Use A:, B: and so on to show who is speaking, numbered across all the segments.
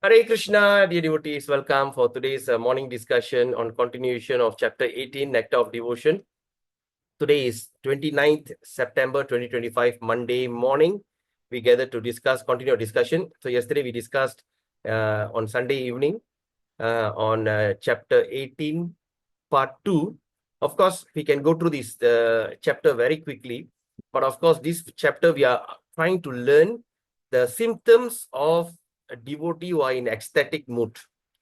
A: Hare Krishna, dear devotees, welcome for today's morning discussion on continuation of chapter 18, Nectar of Devotion. Today is 29th September 2025, Monday morning. We gathered to continue our discussion. So yesterday we discussed on Sunday evening on chapter 18, part 2. Of course, we can go through this chapter very quickly. But of course, this chapter we are trying to learn the symptoms of a devotee who are in ecstatic mood.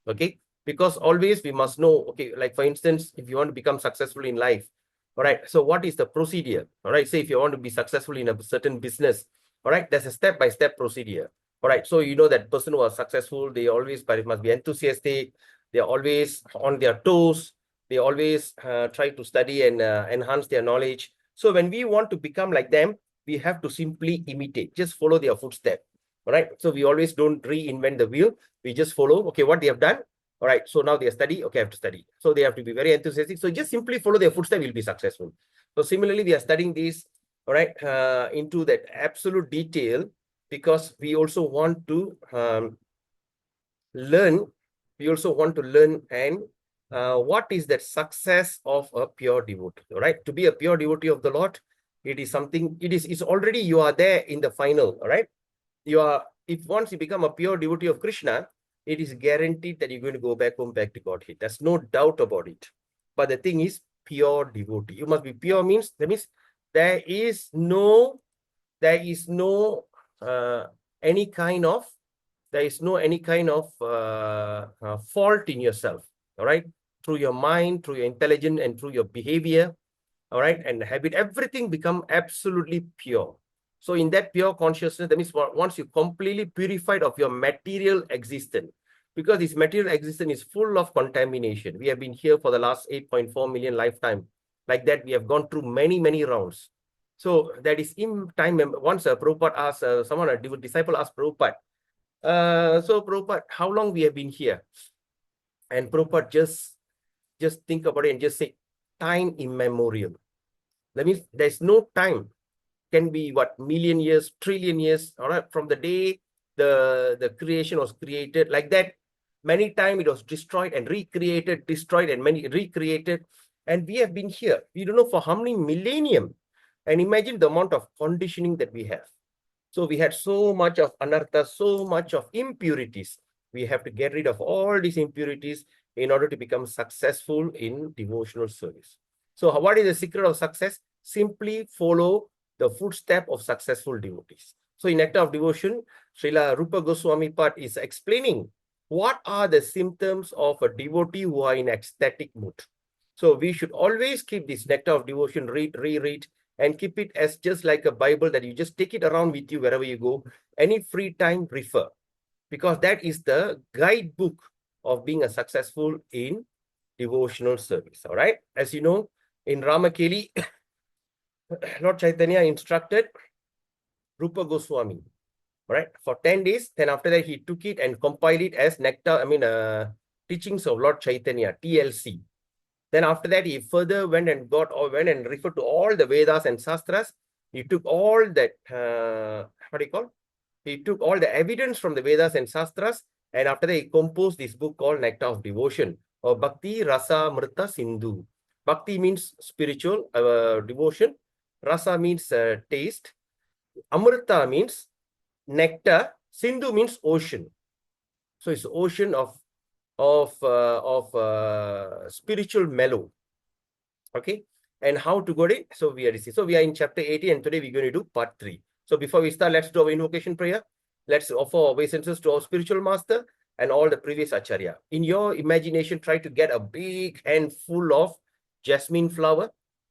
A: Okay, because always we must know, okay, like for instance, if you want to become successful in life, all right, so what is the procedure? All right, say if you want to be successful in a certain business, all right, there's a step-by-step procedure. All right, so you know that person who are successful, they always must be enthusiastic, they're always on their toes, they always try to study and enhance their knowledge. So when we want to become like them, we have to simply imitate, just follow their footsteps. All right, so we always don't reinvent the wheel. We just follow, okay, what they have done. All right, so now they study, okay, I have to study. So they have to be very enthusiastic. So just simply follow their footsteps, will be successful. So similarly, we are studying this, all right, into that absolute detail, because we also want to learn. We also want to learn and what is that success of a pure devotee, all right? To be a pure devotee of the Lord, it is something, it's already, you are there in the final, all right? You are, if once you become a pure devotee of Krishna, it is guaranteed that you're going to go back home, back to Godhead. There's no doubt about it. But the thing is, pure devotee. You must be pure means, that means there is no any kind of, fault in yourself, all right? Through your mind, through your intelligence, and through your behavior, all right, and habit, everything become absolutely pure. So in that pure consciousness, that means once you completely purified of your material existence, because this material existence is full of contamination. We have been here for the last 8.4 million lifetime. Like that, we have gone through many, many rounds. So that is in time. Once Prabhupada asked, a disciple asked Prabhupada, so Prabhupada, how long we have been here? And Prabhupada just think about it and just say, time immemorial. That means there's no time. Can be what, million years, trillion years, all right, from the day the creation was created, like that. Many times it was destroyed and recreated, destroyed and many recreated. And we have been here, we don't know for how many millennium. And imagine the amount of conditioning that we have. So we had so much of anartha, so much of impurities. We have to get rid of all these impurities in order to become successful in devotional service. So what is the secret of success? Simply follow the footstep of successful devotees. So in Nectar of Devotion, Srila Rupa Goswami Pad is explaining what are the symptoms of a devotee who are in ecstatic mood. So we should always keep this Nectar of Devotion, reread, and keep it as just like a Bible that you just take it around with you wherever you go. Any free time, refer. Because that is the guidebook of being a successful in devotional service. All right. As you know, in Ramakeli, Lord Chaitanya instructed Rupa Goswami, right, for 10 days. Then after that, he took it and compiled it as teachings of Lord Chaitanya, TLC. Then after that, he further went and referred to all the Vedas and Shastras. He took all that, He took all the evidence from the Vedas and Shastras. And after that, he composed this book called Nectar of Devotion, or Bhakti Rasa Mrta Sindhu. Bhakti means spiritual devotion. Rasa means taste. Amrita means nectar. Sindhu means ocean. So it's ocean of spiritual mellow. Okay, and how to go it? So we are in chapter 80, and today we're going to do part 3. So before we start, let's do our invocation prayer. Let's offer obeisances to our spiritual master and all the previous acharya. In your imagination, try to get a big handful of jasmine flower,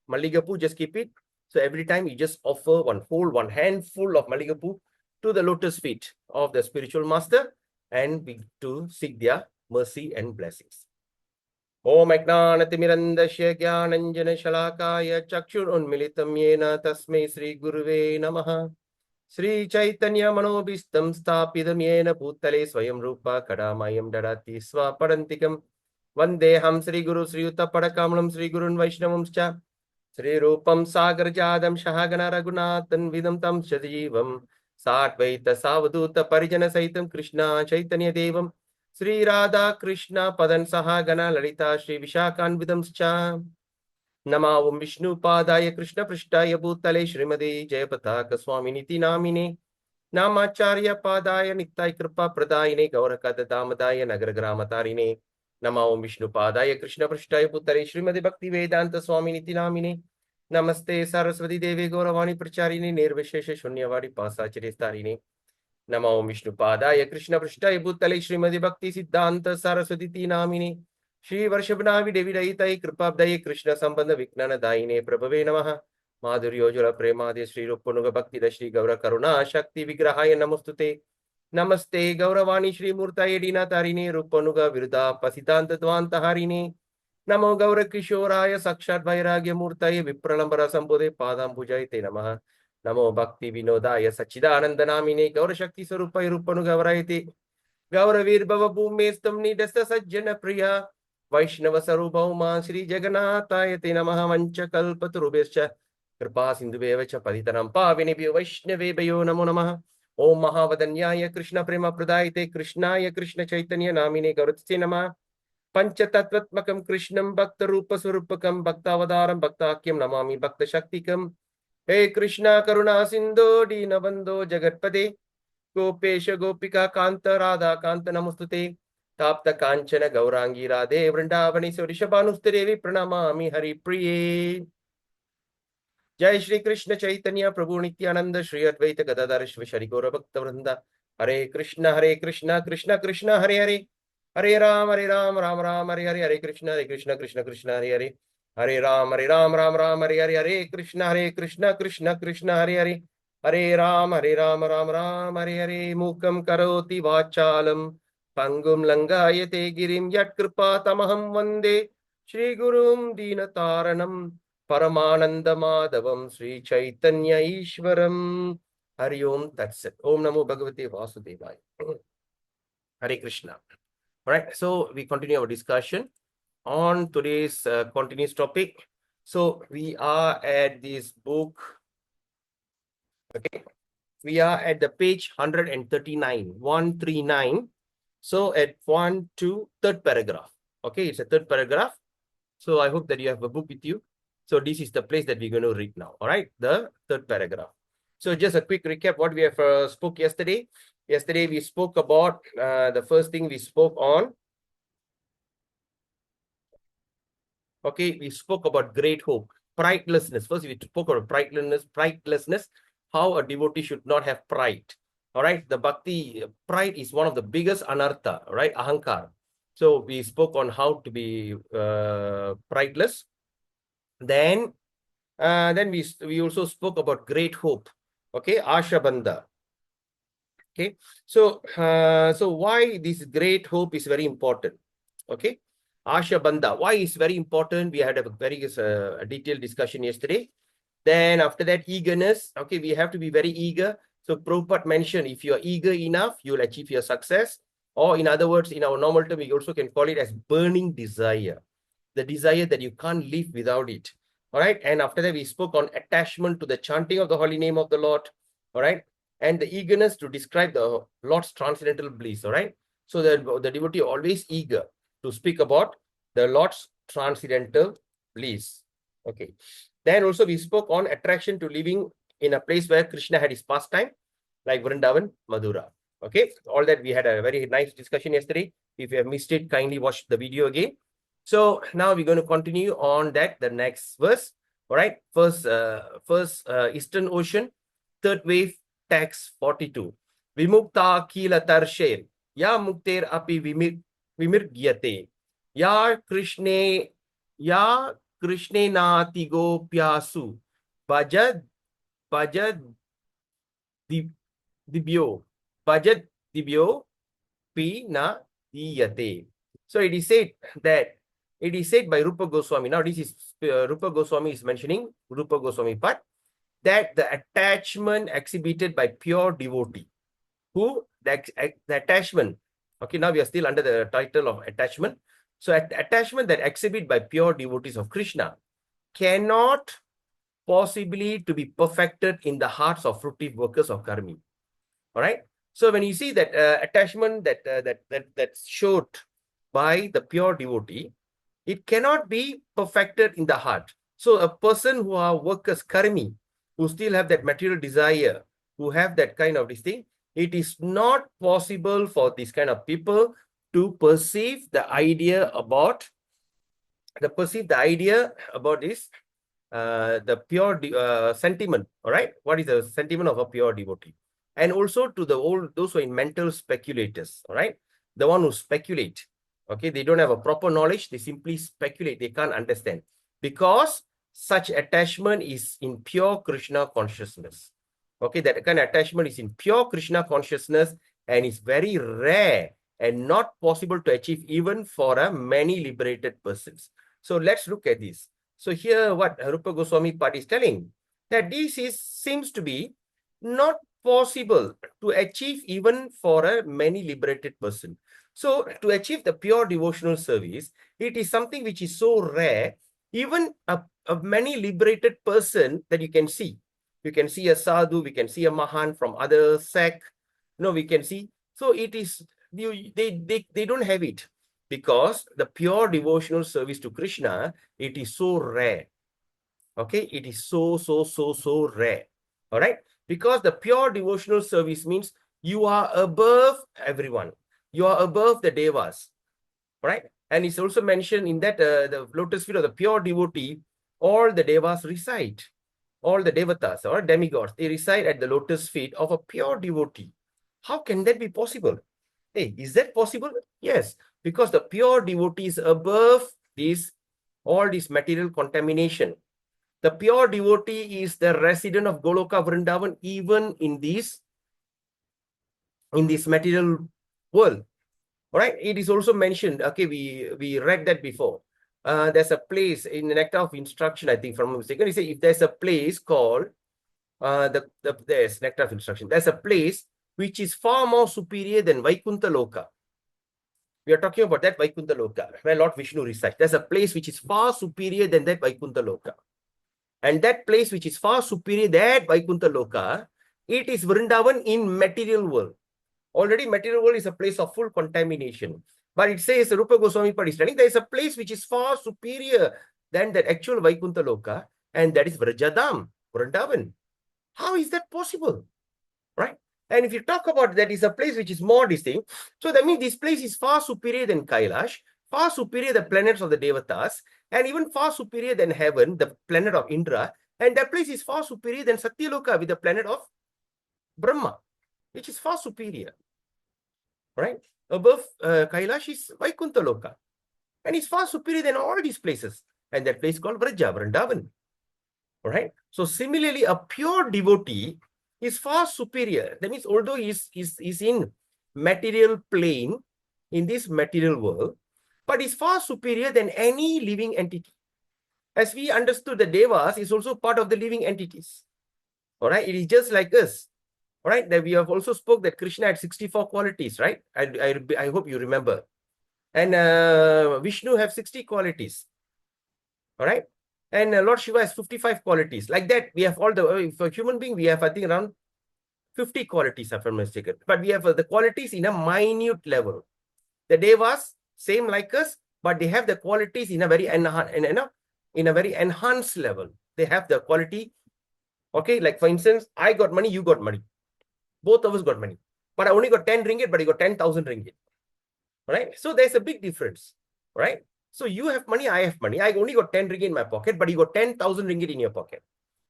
A: maligapu. Just keep it. So every time you just offer one handful of maligapu to the lotus feet of the spiritual master, and to seek their mercy and blessings. Om Ajnanatimirandasya Jnananjana Shalakaya Chakshurunmilitam Yena Tasmai Sri Guruve Namaha. Sri Chaitanya Manobhistam Stapidam Yena Bhutale Swayam Rupa Kadamayam Dadati Swaparantikam Vandeham Sri Guru Sri Yuta Padakamalam Sri Gurun Vaishnavamscha Sri Rupam Sagar Jadam Shahagana Raghunathan Vidam Tam Shadivam साद्वैत सावधूत परिजन सहितं कृष्ण चैतन्य देवं श्री राधा कृष्ण पदं सह गण ललिता श्री विशाखान्वितंश्च नमो ओं विष्णुपादाय कृष्णपृष्ठाय भूतले श्रीमते जयपताक स्वामिनिति नामिने नामाचार्य पादाय नित्याय कृपा प्रदायिने गौरकदामदाय नगर ग्रामतारिणे नमो ओं विष्णुपादाय कृष्णपृष्ठाय भूतले श्रीमते भक्ति वेदांत स्वामिनिति नामिने नमस्ते सरस्वती देवी गौरवाणी प्रचारिणे निर्विशेष शून्यवादी पासाचर्यस्तारिणे नमो ओं विष्णुपादाय कृष्णपृष्ठाय भूतले श्रीमते भक्ति सिद्धांत सरस्वती नामिने श्री वर्षभनाभि देवी दयिताय कृपाब्दये कृष्ण संबंध विज्ञान दायिने प्रभवे नमः माधुर्योज्वल प्रेमादि श्री रूपनुग भक्ति श्री गौर करुणा शक्ति विग्रहाय नमस्तुते नमस्ते गौरवाणी श्री मूर्ताय दीनातारिणे रूपनुग विरुद्धा पसितांत द्वांतहारिणे नमो गौर किशोराय साक्षात् वैराग्य मूर्तये विप्रलंबर संबोधे पादांबुजाय ते नमः नमो भक्ति विनोदाय सच्चिदानंद नामिने गौर शक्ति स्वरूप रूपनुग वरायते गौरवीर्भव भूमेस्तम निदस्त सज्जन प्रिया वैष्णव स्वरूपौमा श्री जगन्नाथाय ते नमः वंचकल्पतरुभ्यश्च कृपा सिन्धुभ्येव च पतितनं पावनेभ्यो वैष्णवेभ्यो नमो नमः ओम महावदन्याय कृष्ण प्रेम प्रदायते कृष्णाय कृष्ण चैतन्य नामिने गौरत्से नमः पंचतत्त्वात्मकं कृष्णं भक्त रूप स्वरूपकं भक्तावतारं भक्ताख्यं नमामि भक्त शक्तिकं हे कृष्णा करुणा सिंधो दीनबंधो जगत्पते गोपेश गोपिका कांत राधा कांत नमस्तुते ताप्त कांचन गौरांगी राधे वृंदावनी सुऋषभानुस्ते देवी प्रणमामि हरिप्रिये जय श्री कृष्ण चैतन्य प्रभु नित्यानंद श्री अद्वैत गदाधर श्री गौर भक्त वृंदा हरे कृष्ण कृष्ण कृष्ण हरे हरे हरे राम राम राम हरे हरे हरे कृष्ण कृष्ण कृष्ण हरे हरे हरे राम राम हरे हरे हरे कृष्ण कृष्ण कृष्ण हरे हरे हरे राम राम हरे हरे मूकं करोति वाचालं पंगुं लंघयते गिरिं यत्कृपातमहं वन्दे श्रीगुरुं दीनतारणं परमानंद माधवम श्री चैतन्य ईश्वरम हरि ओम तत्सत ओम नमो भगवते वासुदेवाय हरे Krishna. All right, so we continue our discussion on today's continuous topic. So we are at this book. Okay, we are at the page 139 139. So at 1 to 3rd paragraph. Okay, it's a 3rd paragraph. So I hope that you have a book with you. So this is the place that we're going to read now. All right, the 3rd paragraph. So just a quick recap what we have spoke yesterday. Yesterday we spoke about the first thing we spoke on. Okay, we spoke about great hope, pridelessness. First we spoke about pridelessness, how a devotee should not have pride. All right, the bhakti pride is one of the biggest anartha, right? Ahankar. So we spoke on how to be prideless. Then we also spoke about great hope. Okay, Ashabandha. Okay, so why this great hope is very important? Okay, Ashabandha. Why is very important? We had a very detailed discussion yesterday. Then after that, eagerness. Okay, we have to be very eager. So Prabhupada mentioned, if you are eager enough, you will achieve your success. Or in other words, in our normal term, we also can call it as burning desire. The desire that you can't live without it. All right. And after that, we spoke on attachment to the chanting of the holy name of the Lord. All right. And the eagerness to describe the Lord's transcendental bliss. All right. So the devotee always eager to speak about the Lord's transcendental bliss. Okay. Then also we spoke on attraction to living in a place where Krishna had his pastime, like Vrindavan, Madhura. Okay. All that we had a very nice discussion yesterday. If you have missed it, kindly watch the video again. So now we're going to continue on that, the next verse. All right. First Eastern Ocean, 3rd wave, text 42. Vimukta kila tarsher, ya mukter api vimirgyate, ya Krishne nati gopyasu, bhajad dibyo, bhajad dibyo pi na diyate. So it is said by Rupa Goswami. Now this is Rupa Goswami is mentioning Rupa Goswami part, that the attachment exhibited by pure devotee, the attachment. Okay, now we are still under the title of attachment. So attachment that exhibit by pure devotees of Krishna cannot possibly to be perfected in the hearts of fruitive workers of karmi. All right. So when you see that attachment that's showed by the pure devotee, it cannot be perfected in the heart. So a person who are workers, karmi, who still have that material desire, who have that kind of this thing, it is not possible for this kind of people to perceive the idea about this the pure sentiment. All right, what is the sentiment of a pure devotee? And also to those who are in mental speculators. All right, the one who speculate. Okay, they don't have a proper knowledge. They simply speculate. They can't understand because such attachment is in pure Krishna consciousness. Okay, that kind of attachment is in pure Krishna consciousness and is very rare and not possible to achieve even for a many liberated persons. So let's look at this. So here what Rupa Goswami Pad is telling, that this seems to be not possible to achieve even for a many liberated person. So to achieve the pure devotional service, it is something which is so rare, even a many liberated person that you can see. You can see a sadhu, we can see a mahan from other sect, we can see. So it is, they don't have it because the pure devotional service to Krishna, it is so rare. Okay, it is so rare. All right, because the pure devotional service means you are above everyone. You are above the devas. Right, and it's also mentioned in that the lotus feet of the pure devotee, all the devas reside. All the devatas or demigods, they reside at the lotus feet of a pure devotee. How can that be possible? Hey, is that possible? Yes, because the pure devotee is above all this material contamination. The pure devotee is the resident of Goloka Vrindavan even in this material world. All right, it is also mentioned. Okay, we read that before. There's a place in the Nectar of Instruction, I think, from a mistaken. He said if there's a place called there's Nectar of Instruction. There's a place which is far more superior than Vaikuntha Loka. We are talking about that Vaikuntha Loka, where Lord Vishnu resides. There's a place which is far superior than that Vaikuntha Loka. And that place which is far superior than Vaikuntha Loka, it is Vrindavan in material world. Already material world is a place of full contamination. But it says, Rupa Goswami Pad is telling, there is a place which is far superior than that actual Vaikuntha Loka, and that is Vrajadam, Vrindavan. How is that possible? Right? And if you talk about that is a place which is more distinct, so that means this place is far superior than Kailash, far superior the planets of the Devatas, and even far superior than heaven, the planet of Indra, and that place is far superior than Satyaloka with the planet of Brahma, which is far superior. Right? Above Kailash is Vaikuntha Loka, and it's far superior than all these places, and that place called Vraja, Vrindavan. All right? So similarly, a pure devotee is far superior. That means although he's in material plane, in this material world, but is far superior than any living entity. As we understood, the Devas is also part of the living entities. All right, it is just like us. All right, that we have also spoke that Krishna had 64 qualities, right? I hope you remember. And Vishnu have 60 qualities. All right, and Lord Shiva has 55 qualities. Like that, we have all the, for human being, we have, I think, around 50 qualities, if I'm mistaken. But we have the qualities in a minute level. The Devas, same like us, but they have the qualities in a very enhanced level. They have the quality. Okay, like for instance, I got money, you got money. Both of us got money. But I only got 10 ringgit, but you got 10,000 ringgit. Right? So there's a big difference. Right? So you have money, I have money. I only got 10 ringgit in my pocket, but you got 10,000 ringgit in your pocket.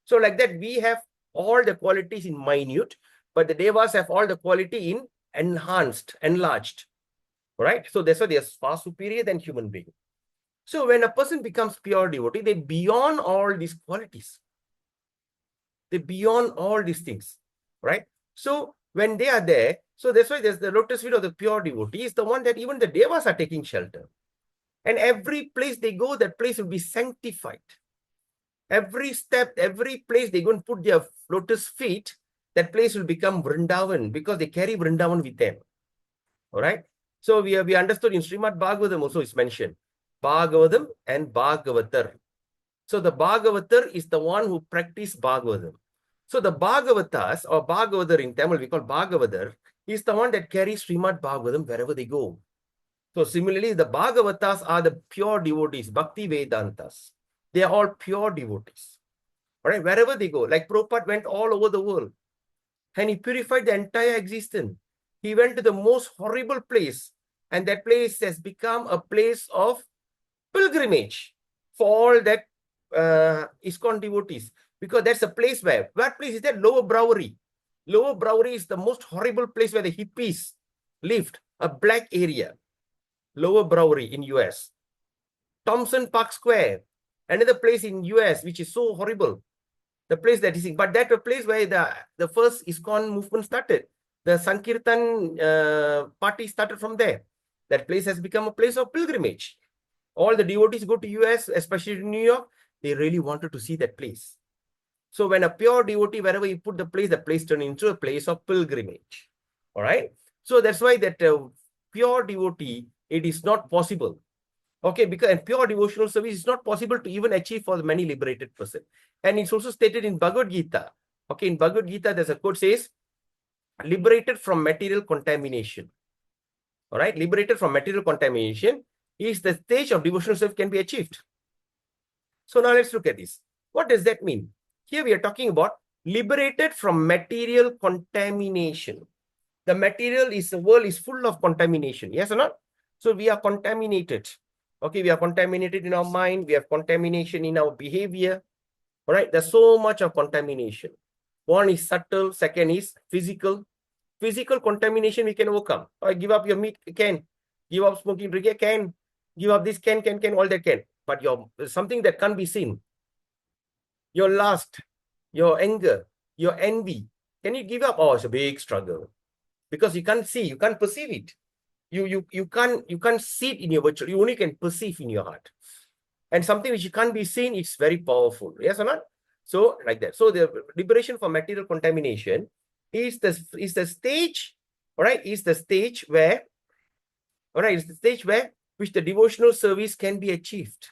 A: So like that, we have all the qualities in minute, but the Devas have all the quality in enhanced, enlarged. Right? So that's why they are far superior than human being. So when a person becomes pure devotee, they beyond all these qualities. They beyond all these things. Right? So when they are there, so that's why there's the lotus feet of the pure devotee is the one that even the Devas are taking shelter. And every place they go, that place will be sanctified. Every step, every place they go and put their lotus feet, that place will become Vrindavan because they carry Vrindavan with them. All right. So we understood in Srimad Bhagavatam also is mentioned. Bhagavatam and Bhagavatar. So the Bhagavatar is the one who practice Bhagavatam. So the Bhagavatas or Bhagavadar in Tamil, we call Bhagavadar, is the one that carries Srimad Bhagavatam wherever they go. So similarly, the Bhagavatas are the pure devotees, Bhakti Vedantas. They are all pure devotees. All right, wherever they go, like Prabhupada went all over the world and he purified the entire existence. He went to the most horrible place, and that place has become a place of pilgrimage for all that ISKCON devotees, because that's a place where, what place is that? Lower Bowery. Lower Bowery is the most horrible place where the hippies lived, a black area. Lower Bowery in US. Thompson Park Square, another place in US, which is so horrible. The place that is, but that's a place where the first ISKCON movement started. The Sankirtan party started from there. That place has become a place of pilgrimage. All the devotees go to US, especially to New York. They really wanted to see that place. So when a pure devotee, wherever you put the place turned into a place of pilgrimage. All right. So that's why that pure devotee, it is not possible. Okay, because in pure devotional service, it's not possible to even achieve for the many liberated person. And it's also stated in Bhagavad Gita. Okay, in Bhagavad Gita, there's a quote says, liberated from material contamination. All right, liberated from material contamination is the stage of devotional service can be achieved. So now let's look at this. What does that mean? Here we are talking about liberated from material contamination. The material is, the world is full of contamination. Yes or not? So we are contaminated. Okay, we are contaminated in our mind. We have contamination in our behavior. All right, there's so much of contamination. One is subtle, second is physical. Physical contamination we can overcome. Or give up your meat, can. Give up smoking, drink, can. Give up this, can, all that can. But something that can't be seen. Your lust, your anger, your envy. Can you give up? Oh, it's a big struggle. Because you can't see, you can't perceive it. You can't see it in your virtual, you only can perceive in your heart. And something which can't be seen, it's very powerful. Yes or not? So like that. So the liberation from material contamination is the stage, all right, is the stage where, all right, is the stage where which the devotional service can be achieved.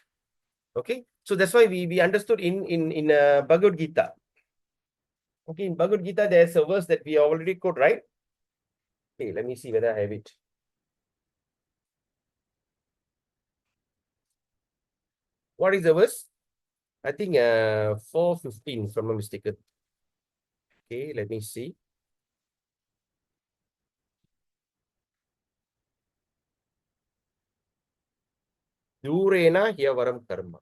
A: Okay, so that's why we understood in Bhagavad Gita. Okay, in Bhagavad Gita, there's a verse that we already quote, right? Okay, let me see whether I have it. What is the verse? I think 4:15, if I'm not mistaken. Okay, let me see. Durena Hyavaram Karma.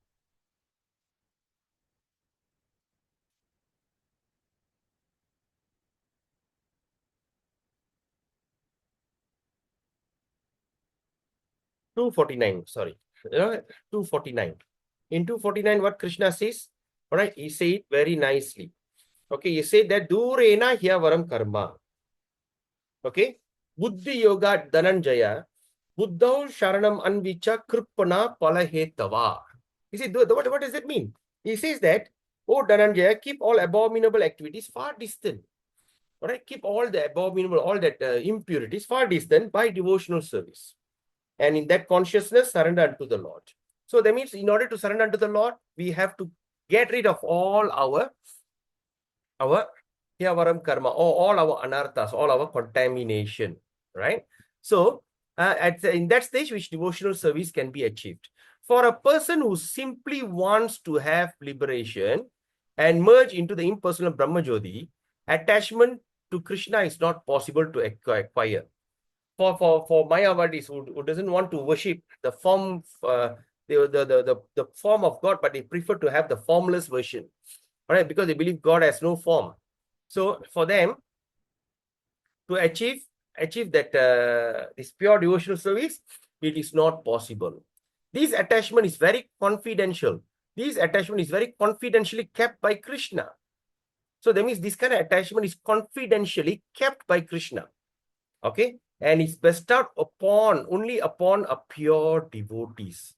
A: Two 49, sorry. 249. In 249, what Krishna says? All right, he said it very nicely. Okay, he said that Durena Hyavaram Karma. Okay, Buddhi Yoga Dhananjaya, Buddha Sharanam Anvicha Kripana Palahetava. He said, what does that mean? He says that, oh Dhananjaya, keep all abominable activities far distant. All right, keep all the abominable, all that impurities far distant by devotional service. And in that consciousness, surrender unto the Lord. So that means in order to surrender unto the Lord, we have to get rid of all our Hyavaram karma, or all our anarthas, all our contamination, right? So in that stage, which devotional service can be achieved. For a person who simply wants to have liberation and merge into the impersonal Brahma Jyoti, attachment to Krishna is not possible to acquire. For Mayavadis who doesn't want to worship the form, the form of God, but they prefer to have the formless version, all right, because they believe God has no form. So for them to achieve that this pure devotional service, it is not possible. This attachment is very confidential. This attachment is very confidentially kept by Krishna. So that means this kind of attachment is confidentially kept by Krishna. Okay, and it's bestowed only upon a pure devotees.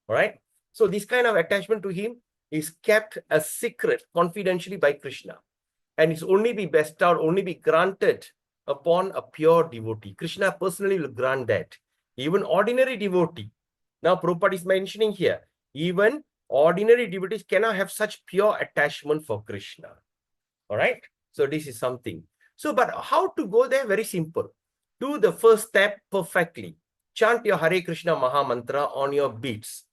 A: All right. So this kind of attachment to him is kept a secret confidentially by Krishna. And it's only be bestowed, only be granted upon a pure devotee. Krishna personally will grant that. Even ordinary devotee. Now Prabhupada is mentioning here, even ordinary devotees cannot have such pure attachment for Krishna. All right. So this is something. So, but how to go there? Very simple. Do the first step perfectly. Chant your Hare Krishna Maha Mantra on your beats,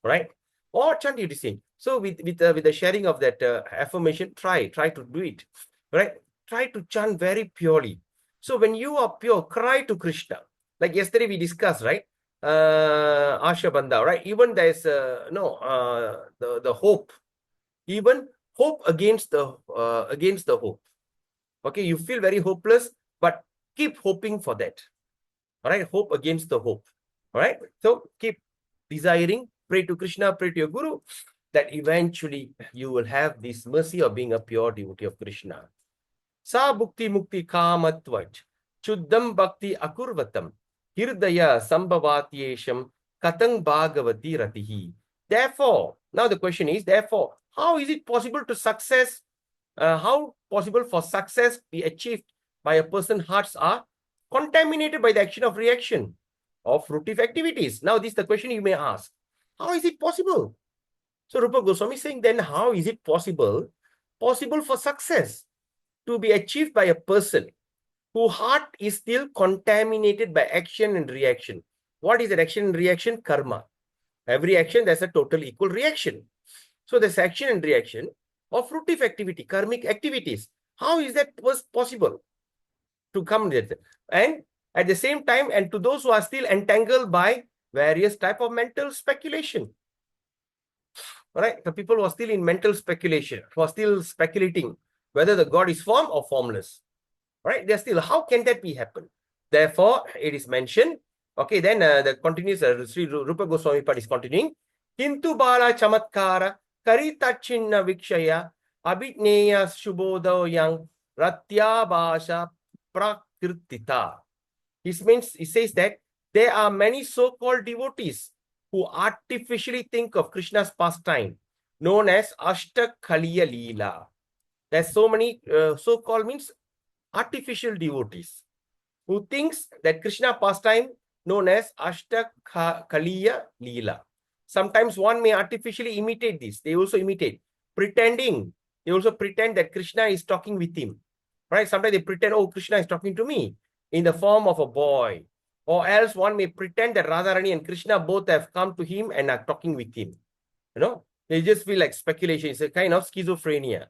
A: right? Or chant your sing. So with the sharing of that affirmation, try to do it, right? Try to chant very purely. So when you are pure, cry to Krishna. Like yesterday we discussed, right? Asha Bandha, right? Even there's the hope, even hope against the hope. Okay, you feel very hopeless, but keep hoping for that. All right, hope against the hope. All right, so keep desiring, pray to Krishna, pray to your Guru, that eventually you will have this mercy of being a pure devotee of Krishna. Sa bhukti mukti kamatvaj, chuddam bhakti akurvatam, hirdaya sambhavatyesham, katang bhagavati ratihi. Therefore, now the question is, therefore, how is it possible to success? How possible for success be achieved by a person's hearts are contaminated by the action of reaction of fruitive activities? Now, this is the question you may ask. How is it possible? So Rupa Goswami is saying, then how is it possible for success to be achieved by a person whose heart is still contaminated by action and reaction? What is that action and reaction? Karma. Every action, there's a total equal reaction. So this action and reaction of fruitive activity, karmic activities. How is that possible to come there? And at the same time, and to those who are still entangled by various type of mental speculation. All right, the people who are still in mental speculation, who are still speculating whether the God is form or formless. All right, they're still, how can that be happen? Therefore, it is mentioned. Okay, then the continues, Sri Rupa Goswami Pad is continuing. Hintu bala chamatkara karitachinna vikshaya abhijneya shubodo yang ratya bhasha prakirtita. He says that there are many so-called devotees who artificially think of Krishna's pastime known as Ashtakaliya Leela. There's so many so-called means artificial devotees who thinks that Krishna pastime known as Ashtakaliya Leela. Sometimes one may artificially imitate this. They also imitate, pretending. They also pretend that Krishna is talking with him. Right? Sometimes they pretend, oh, Krishna is talking to me in the form of a boy. Or else one may pretend that Radharani and Krishna both have come to him and are talking with him. You know, they just feel like speculation. It's a kind of schizophrenia.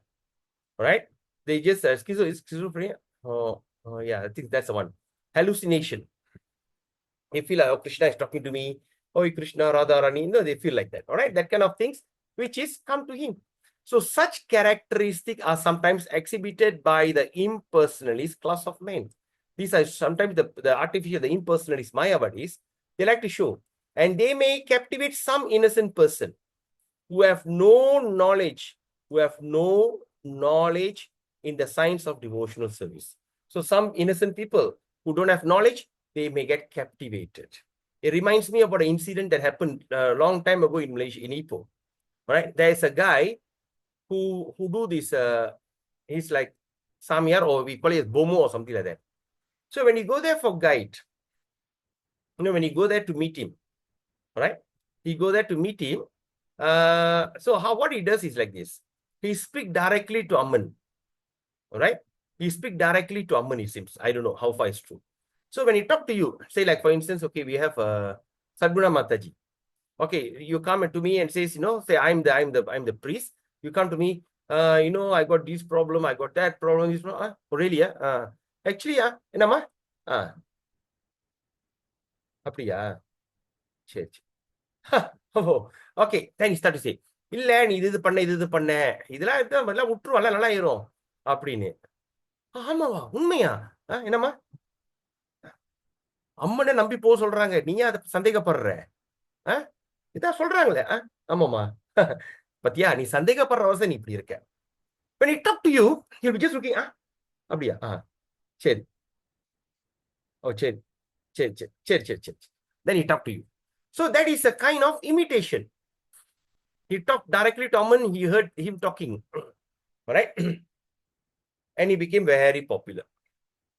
A: Right? They just schizophrenia. Oh, yeah, I think that's the one. Hallucination. They feel like, oh, Krishna is talking to me. Oh, Krishna, Radharani. No, they feel like that. All right, that kind of things, which is come to him. So such characteristics are sometimes exhibited by the impersonalist class of men. These are sometimes the artificial, the impersonalist Mayavadis, they like to show. And they may captivate some innocent person who have no knowledge, in the science of devotional service. So some innocent people who don't have knowledge, they may get captivated. It reminds me about an incident that happened a long time ago in Malaysia, in Ipoh. Right? There's a guy who do this, he's like Samyar, or we call it Bomo or something like that. So when you go there for guide, when you go there to meet him, right? You go there to meet him. So what he does is like this. He speaks directly to Amman. All right? He speaks directly to Amman, it seems. I don't know how far it's true. So when he talk to you, say like for instance, okay, we have Sadguna Mataji. Okay, you come to me and says, say I'm the priest. You come to me, I got this problem, I got that problem, this problem. Oh, really? Actually, என்னம்மா? அப்படியா? சரி. Okay, then you start to say, இல்ல நீ இது பண்ண இதெல்லாம் விட்டுருவான்ல, நல்லா ஆயிரும் அப்படின்னு. ஆமாவா, உண்மையா? என்னம்மா? அம்மனை நம்பி போக சொல்றாங்க, நீயா அதை சந்தேகப்படுற? இதான் சொல்றாங்களே. ஆமாமா. பத்தியா, நீ சந்தேகப்படுற அவசரம் நீ இப்படி இருக்க. When he talk to you, he'll be just looking, அப்படியா? சரி. Oh, சரி. Then he talk to you. So that is a kind of imitation. He talked directly to Aman, he heard him talking. All right? And he became very popular.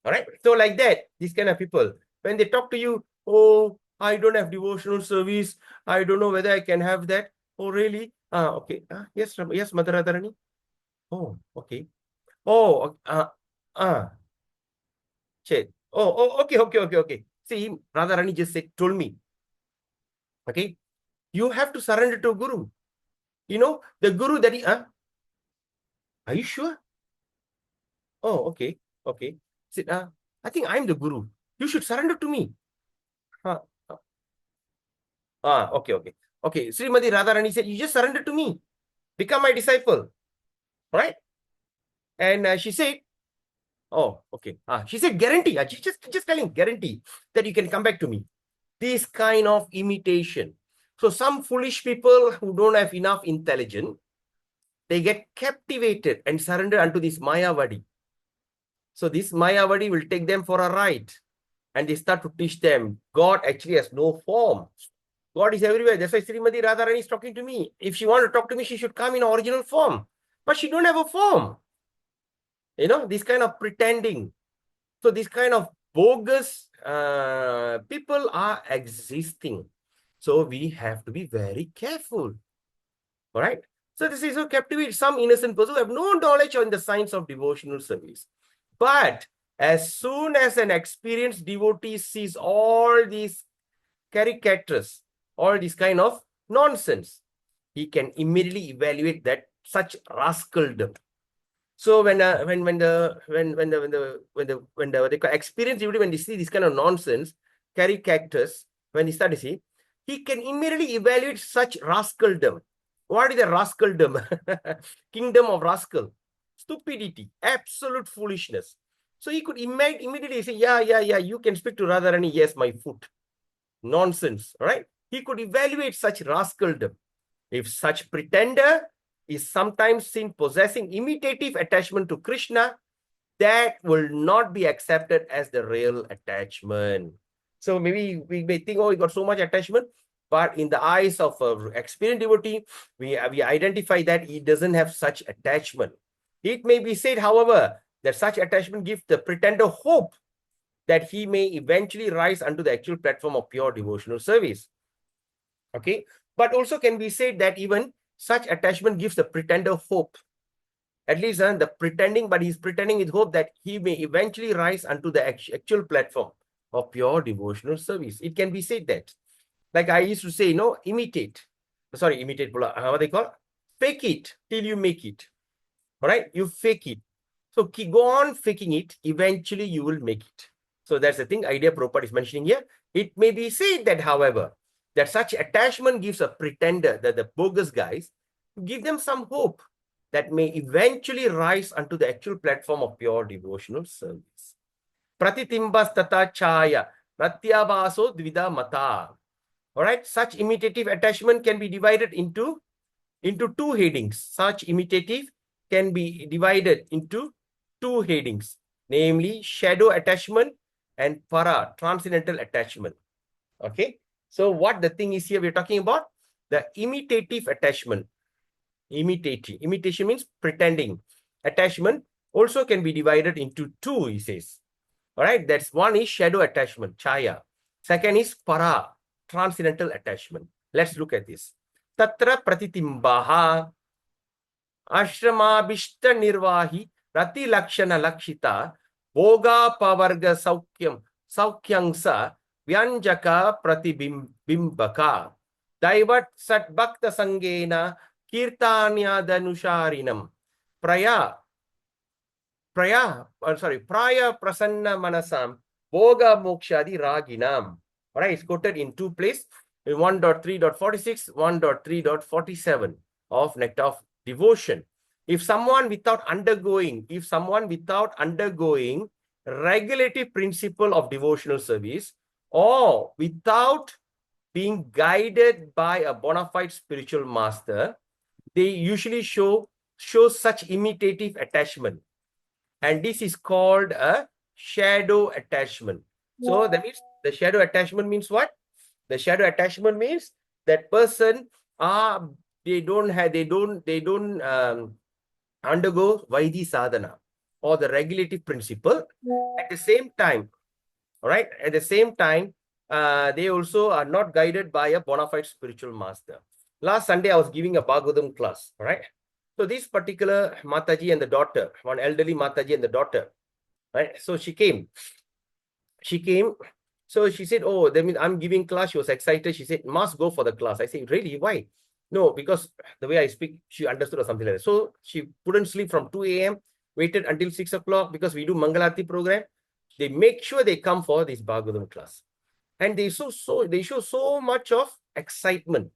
A: All right? So like that, these kind of people, when they talk to you, oh, I don't have devotional service. I don't know whether I can have that. Oh, really? Okay. Yes, Mother Radharani. Oh, okay. Oh, shit. Okay. See, Radharani just told me, okay, you have to surrender to Guru. You know, the Guru that are you sure? Oh, okay. See, I think I'm the Guru. You should surrender to me. Uh, okay. Srimati Radharani said, you just surrender to me. Become my disciple. Right? And she said, oh, okay. She said, guarantee. Just telling, guarantee that you can come back to me. This kind of imitation. So some foolish people who don't have enough intelligence, they get captivated and surrender unto this Mayavadi. So this Mayavadi will take them for a ride. And they start to teach them God actually has no form. God is everywhere. That's why Srimati Radharani is talking to me. If she want to talk to me, she should come in original form. But she don't have a form. You know, this kind of pretending. So this kind of bogus people are existing. So we have to be very careful. All right. So this is to captivate some innocent person who have no knowledge on the science of devotional service. But as soon as an experienced devotee sees all these caricatures, all this kind of nonsense, he can immediately evaluate that such rascaldom. So when the experienced devotee, when they see this kind of nonsense, caricatures, when he start to see, he can immediately evaluate such rascaldom. What is the rascaldom? Kingdom of rascal. Stupidity, absolute foolishness. So he could immediately say, yeah, you can speak to Radharani. Yes, my foot. Nonsense, right? He could evaluate such rascaldom. If such pretender is sometimes seen possessing imitative attachment to Krishna, that will not be accepted as the real attachment. So maybe we may think, oh, he got so much attachment, but in the eyes of an experienced devotee, we identify that he doesn't have such attachment. It may be said, however, that such attachment gives the pretender hope that he may eventually rise unto the actual platform of pure devotional service. Okay, but also can be said that even such attachment gives the pretender hope. At least the pretending, but he's pretending with hope that he may eventually rise unto the actual platform of pure devotional service. It can be said that. Like I used to say, imitate. Sorry, imitate, what they call? Fake it till you make it. All right, you fake it. So go on faking it, eventually you will make it. So that's the thing idea Prabhupada is mentioning here. It may be said that, however, that such attachment gives a pretender, that the bogus guys, give them some hope that may eventually rise unto the actual platform of pure devotional service. Pratitimbas tata chaya, pratyavaso dvida mata. All right, such imitative attachment can be divided into two headings. Such imitative can be divided into two headings, namely shadow attachment and para, transcendental attachment. Okay. So what the thing is here, we're talking about the imitative attachment. Imitation means pretending. Attachment also can be divided into two, he says. All right. That's one is shadow attachment, chaya. Second is para, transcendental attachment. Let's look at this. Tatra pratitimbaha आश्रमाभिष्ट निर्वाही रति लक्षण लक्षिता भोगा पवर्ग सौख्यंस व्यंजक प्रतिबिंबका दैवत सद्भक्त संगेन कीर्तान्यादनुसारिणम प्राय प्रसन्न मनसam भोगा मोक्षादि रागिनाम. All right, it's quoted in two places, 1.3.46, 1.3.47 of Nectar of Devotion. If someone without undergoing regulative principle of devotional service, or without being guided by a bona fide spiritual master, they usually show such imitative attachment. And this is called a shadow attachment. So that means the shadow attachment means what? The shadow attachment means that person they don't undergo Vaidhi sadhana or the regulative principle. At the same time, all right, at the same time, they also are not guided by a bona fide spiritual master. Last Sunday, I was giving a Bhagavatam class, all right? So this particular Mataji and the daughter, one elderly Mataji and the daughter, right? So she came. So she said, oh, that means I'm giving class. She was excited. She said, must go for the class. I said, really? Why? No, because the way I speak, she understood or something like that. So she couldn't sleep from 2 a.m., waited until 6 o'clock because we do Mangalati program. They make sure they come for this Bhagavatam class. And they show so much of excitement.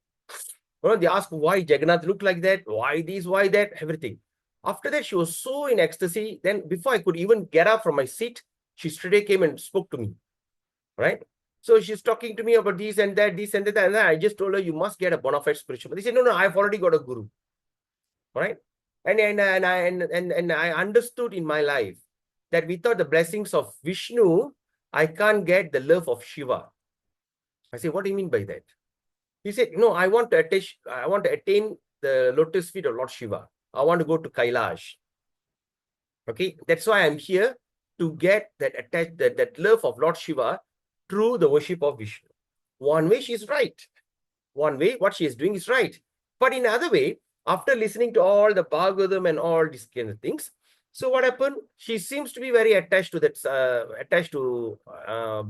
A: They ask why Jagannath looked like that, why this, why that, everything. After that, she was so in ecstasy. Then before I could even get up from my seat, she straight away came and spoke to me. Right? So she's talking to me about this and that, and then I just told her, you must get a bona fide spiritual. They said, no, I've already got a guru. Right? And I understood in my life that without the blessings of Vishnu, I can't get the love of Shiva. I said, what do you mean by that? He said, no, I want to attain the lotus feet of Lord Shiva. I want to go to Kailash. Okay, that's why I'm here to get that love of Lord Shiva through the worship of Vishnu. One way she's right. One way what she is doing is right. But in another way, after listening to all the Bhagavatam and all these kind of things, so what happened? She seems to be very attached to that,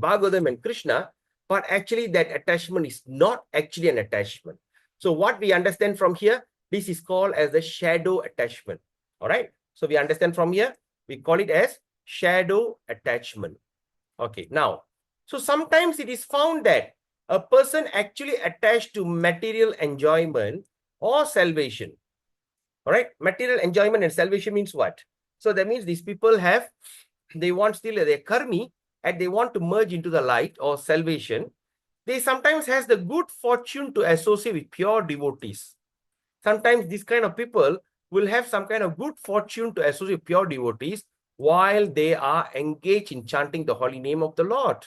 A: Bhagavatam and Krishna, but actually that attachment is not actually an attachment. So what we understand from here, this is called as the shadow attachment. All right. So we understand from here, we call it as shadow attachment. Okay. Now, so sometimes it is found that a person actually attached to material enjoyment or salvation. All right. Material enjoyment and salvation means what? So that means these people they want still their karmi and they want to merge into the light or salvation. They sometimes has the good fortune to associate with pure devotees. Sometimes these kind of people will have some kind of good fortune to associate with pure devotees while they are engaged in chanting the holy name of the Lord.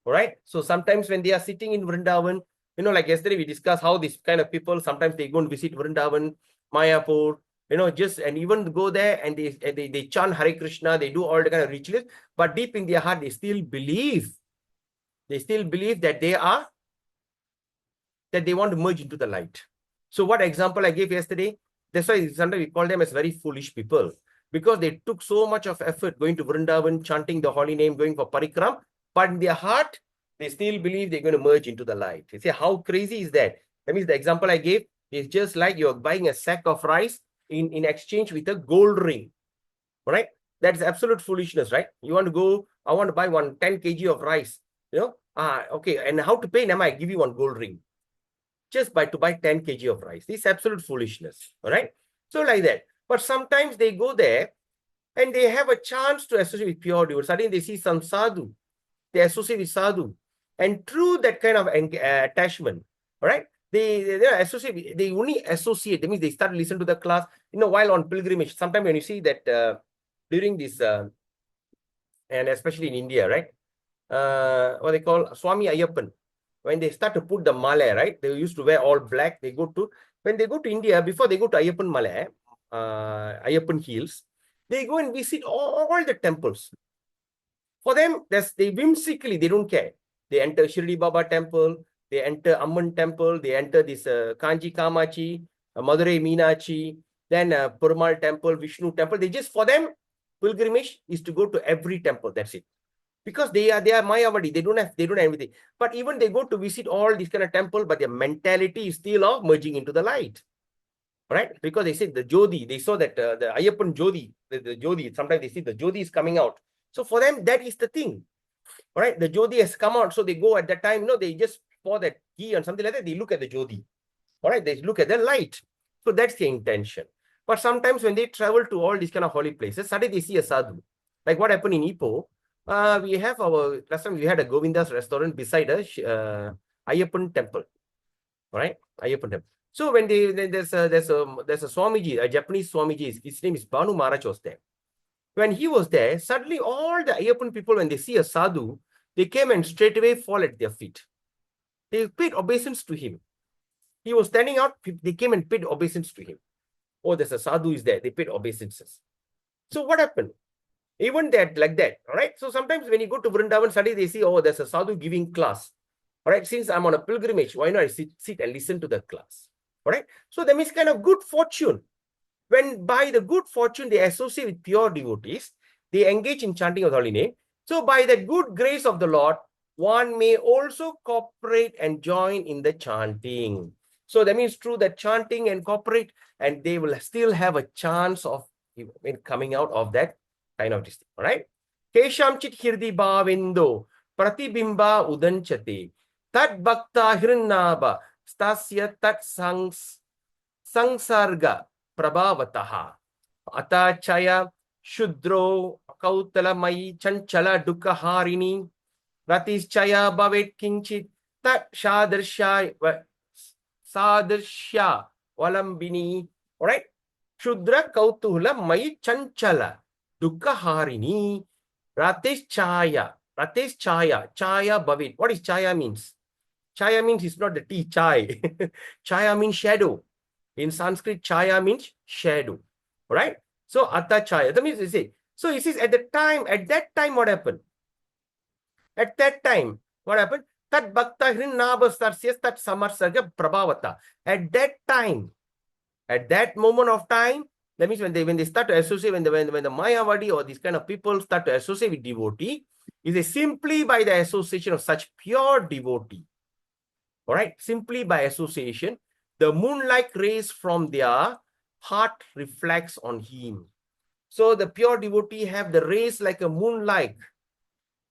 A: All right. So sometimes when they are sitting in Vrindavan, like yesterday we discussed how these kind of people, sometimes they go and visit Vrindavan, Mayapur, and even go there and they chant Hare Krishna, they do all the kind of rituals, but deep in their heart, they still believe that they want to merge into the light. So what example I gave yesterday, that's why sometimes we call them as very foolish people, because they took so much of effort going to Vrindavan, chanting the holy name, going for parikram, but in their heart, they still believe they're going to merge into the light. You see, how crazy is that? That means the example I gave is just like you're buying a sack of rice in exchange with a gold ring, right? That's absolute foolishness, right? You want to go, I want to buy 10 kg of rice, okay, and how to pay? Nama, I give you one gold ring. Just to buy 10 kg of rice. This is absolute foolishness, all right? So like that. But sometimes they go there and they have a chance to associate with pure devotees. Suddenly they see some sadhu. They associate with sadhu. And through that kind of attachment, all right, they associate, they only associate. That means they start to listen to the class, while on pilgrimage. Sometimes when you see that during this, and especially in India, right, what they call Swami Ayyappan, when they start to put the mala, right, they used to wear all black. When they go to India, before they go to Ayyappan mala, Ayyappan Hills, they go and visit all the temples. For them, they whimsically, they don't care. They enter Shirdi Baba temple, they enter Amman temple, they enter this Kanji Kamachi, Madurai Meenachi, then Perumal temple, Vishnu temple. For them, pilgrimage is to go to every temple. That's it. Because they are Mayavadi, they don't have everything. But even they go to visit all these kind of temple, but their mentality is still of merging into the light. Right? Because they said the Jodi, they saw that the Ayyappan Jodi, the Jodi, sometimes they see the Jodi is coming out. So for them, that is the thing. All right, the Jodi has come out. So they go at that time, they just pour that ghee and something like that. They look at the Jodi. All right, they look at the light. So that's the intention. But sometimes when they travel to all these kind of holy places, suddenly they see a sadhu. Like what happened in Ipoh, last time we had a Govinda's restaurant beside a Ayyappan temple. All right, Ayyappan temple. So when there's a Swamiji, a Japanese Swamiji, his name is Banu Maharaj was there. When he was there, suddenly all the Ayyappan people, when they see a sadhu, they came and straight away fall at their feet. They paid obeisance to him. He was standing out, they came and paid obeisance to him. Oh, there's a sadhu is there. They paid obeisances. So what happened? Even that, like that, all right? So sometimes when you go to Vrindavan, suddenly they see, oh, there's a sadhu giving class. All right, since I'm on a pilgrimage, why not I sit and listen to the class? All right, so that means kind of good fortune. when by the good fortune they associate with pure devotees, they engage in chanting of the holy name. So by the good grace of the Lord, one may also cooperate and join in the chanting. So that means through the chanting and cooperate, and they will still have a chance of coming out of that kind of district. All right. Keshamchit hirdi bhavindo pratibimba udanchate tad bhakta hirnaba stasya tat sangsarga prabhavataha atachaya shudro kautalamayi chanchala dukkhaharini ratischaya bhavet kinchit tat sadrsha valambini. All right. Shudra kautula mai chanchala dukkhaharini chaya bhavit. What is chaya means? Chaya means it's not the tea, chai. Chaya means shadow. In Sanskrit, chaya means shadow. All right. So atta chaya. That means you see. So it says at that time, what happened? At that time, what happened? Tat bhakta hrinnabastarsya tat samarsarga prabhavata. At that moment of time, that means when they start to associate, when the Mayavadi or these kind of people start to associate with devotee, is simply by the association of such pure devotee. All right, simply by association, the moonlight rays from their heart reflects on him. So the pure devotee have the rays like a moonlight.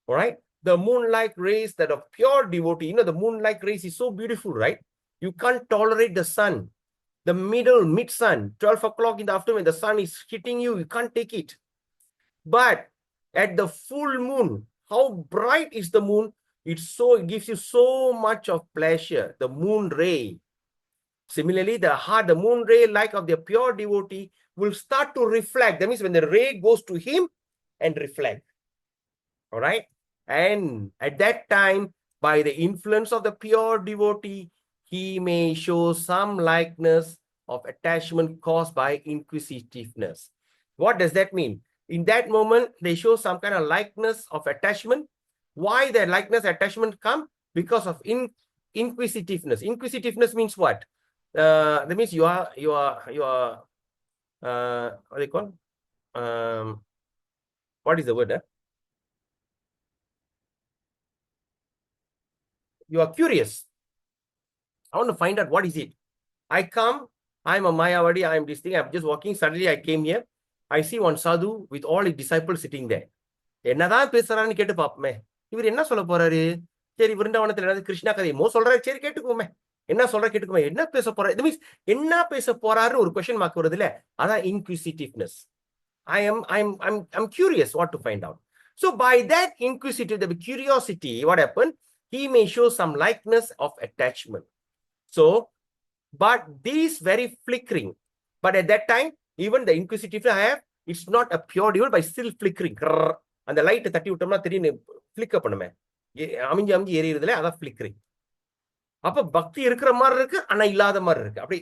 A: All right, the moonlight rays that of pure devotee, the moonlight rays is so beautiful, right? You can't tolerate the sun. The mid-sun, 12 o'clock in the afternoon, when the sun is hitting you, you can't take it. But at the full moon, how bright is the moon? It gives you so much of pleasure, the moon ray. Similarly, the moon ray light of the pure devotee will start to reflect. That means when the ray goes to him and reflect. All right. And at that time, by the influence of the pure devotee, he may show some likeness of attachment caused by inquisitiveness. What does that mean? In that moment, they show some kind of likeness of attachment. Why the likeness attachment come? Because of inquisitiveness. Inquisitiveness means what? That means you are what do they call? What is the word? You are curious. I want to find out what is it. I come, I'm a Mayavadi, I'm this thing, I'm just walking. Suddenly I came here. I see one sadhu with all his disciples sitting there. என்னதான் பேசுறான்னு கேட்டு பாப்போமே. இவர் என்ன சொல்ல போறாரு? சரி, விருந்தாவனத்துல ஏதாவது கிருஷ்ணா கதை சொல்றாரு. சரி, கேட்டுக்கோமே. என்ன சொல்ற கேட்டுக்கோமே. என்ன பேச போறாரு? That means என்ன பேச போறாருன்னு ஒரு கொஸ்டின் மார்க் வருது இல்ல? அதான் inquisitiveness. I'm curious what to find out. So by that the curiosity, what happened? He may show some likeness of attachment. So, but these very flickering. But at that time, even the inquisitive I have, it's not a pure devil, but still flickering. And the light தட்டி விட்டோம்னா திடீர்னு flicker பண்ணுமே. அமைஞ்சு அமைஞ்சு எரியுறதுல அதான் flickering. அப்ப பக்தி இருக்கிற மாதிரி இருக்கு, ஆனா இல்லாத மாதிரி இருக்கு. அப்படி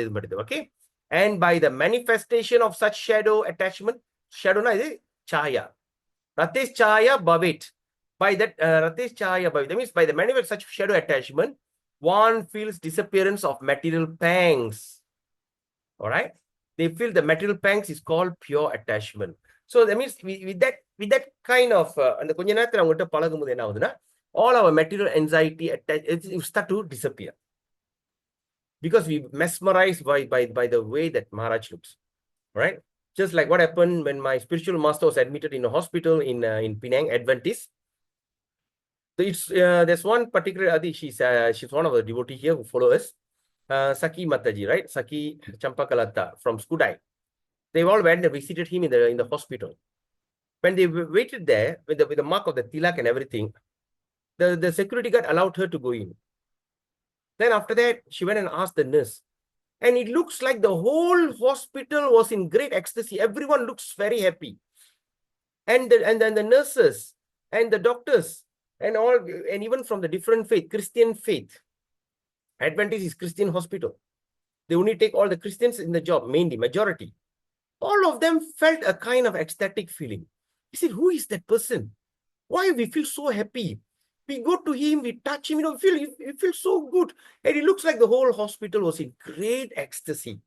A: இது பண்ணுது. Okay. And by the manifestation of such shadow attachment, shadowனா இது chaya. Ratesh chaya bhavit. By that Ratesh chaya bhavit. That means by the manifest such shadow attachment, one feels disappearance of material pangs. All right. They feel the material pangs is called pure attachment. So that means with that kind of அந்த கொஞ்ச நேரத்துல அவங்ககிட்ட பழகும்போது என்ன ஆகுதுன்னா, all our material anxiety start to disappear. Because we mesmerized by the way that Maharaj looks. Right? Just like what happened when my spiritual master was admitted in a hospital in Penang, Adventist. There's one particular Adi, she's one of the devotees here who follow us. Saki Mataji, right? Saki Champakalata from Skudai. They all went and visited him in the hospital. When they waited there with the mark of the tilak and everything, the security guard allowed her to go in. Then after that, she went and asked the nurse. And it looks like the whole hospital was in great ecstasy. Everyone looks very happy. And then the nurses and the doctors and all, and even from the different faith, Christian faith. Adventist is Christian hospital. They only take all the Christians in the job, mainly, majority. All of them felt a kind of ecstatic feeling. He said, who is that person? Why we feel so happy? We go to him, we touch him, we feel so good. And it looks like the whole hospital was in great ecstasy.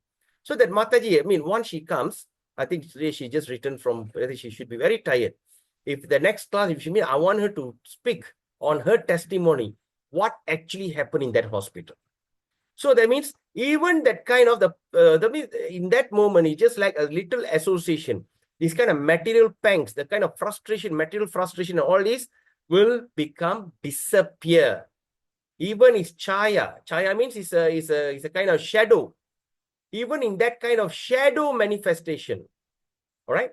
A: So that Mataji, I mean, once she comes, I think today she just returned from, I think she should be very tired. If the next class, if she mean, I want her to speak on her testimony, what actually happened in that hospital. So that means even that kind of that means in that moment, it's just like a little association. This kind of material pangs, the kind of frustration, material frustration, all this will become disappear. Even is chaya. Chaya means is a kind of shadow. Even in that kind of shadow manifestation, all right,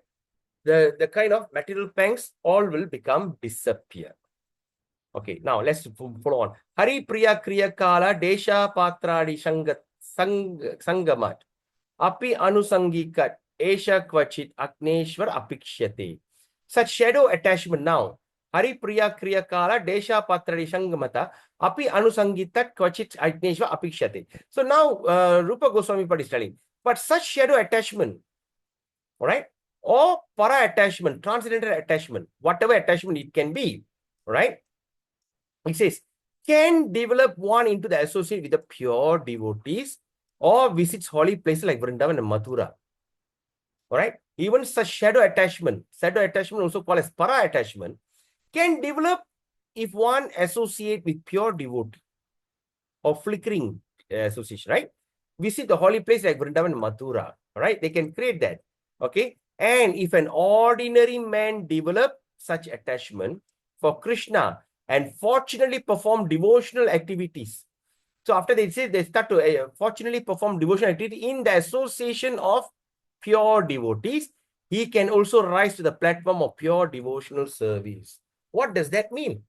A: the kind of material pangs all will become disappear. Okay, now let's follow on. Hari Priya Kriya Kala Desha Patradi Sangamat. Api Anusangikat Esha Kvachit Agneshwar Apikshyate. Such shadow attachment now. Hari Priya Kriya Kala Desha Patradi Sangamata. Api Anusangitat Kvachit Agneshwar Apikshyate. So now Rupa Goswami Pad is telling, but such shadow attachment, all right, or para attachment, transcendental attachment, whatever attachment it can be, right? It says, can develop one into the associate with the pure devotees or visits holy places like Vrindavan and Mathura. All right. Even such shadow attachment also called as para attachment, can develop if one associate with pure devotee or flickering association, right? Visit the holy place like Vrindavan and Mathura, all right? They can create that, okay? And if an ordinary man develop such attachment for Krishna and fortunately perform devotional activities. So after they say they start to fortunately perform devotional activity in the association of pure devotees, he can also rise to the platform of pure devotional service. What does that mean?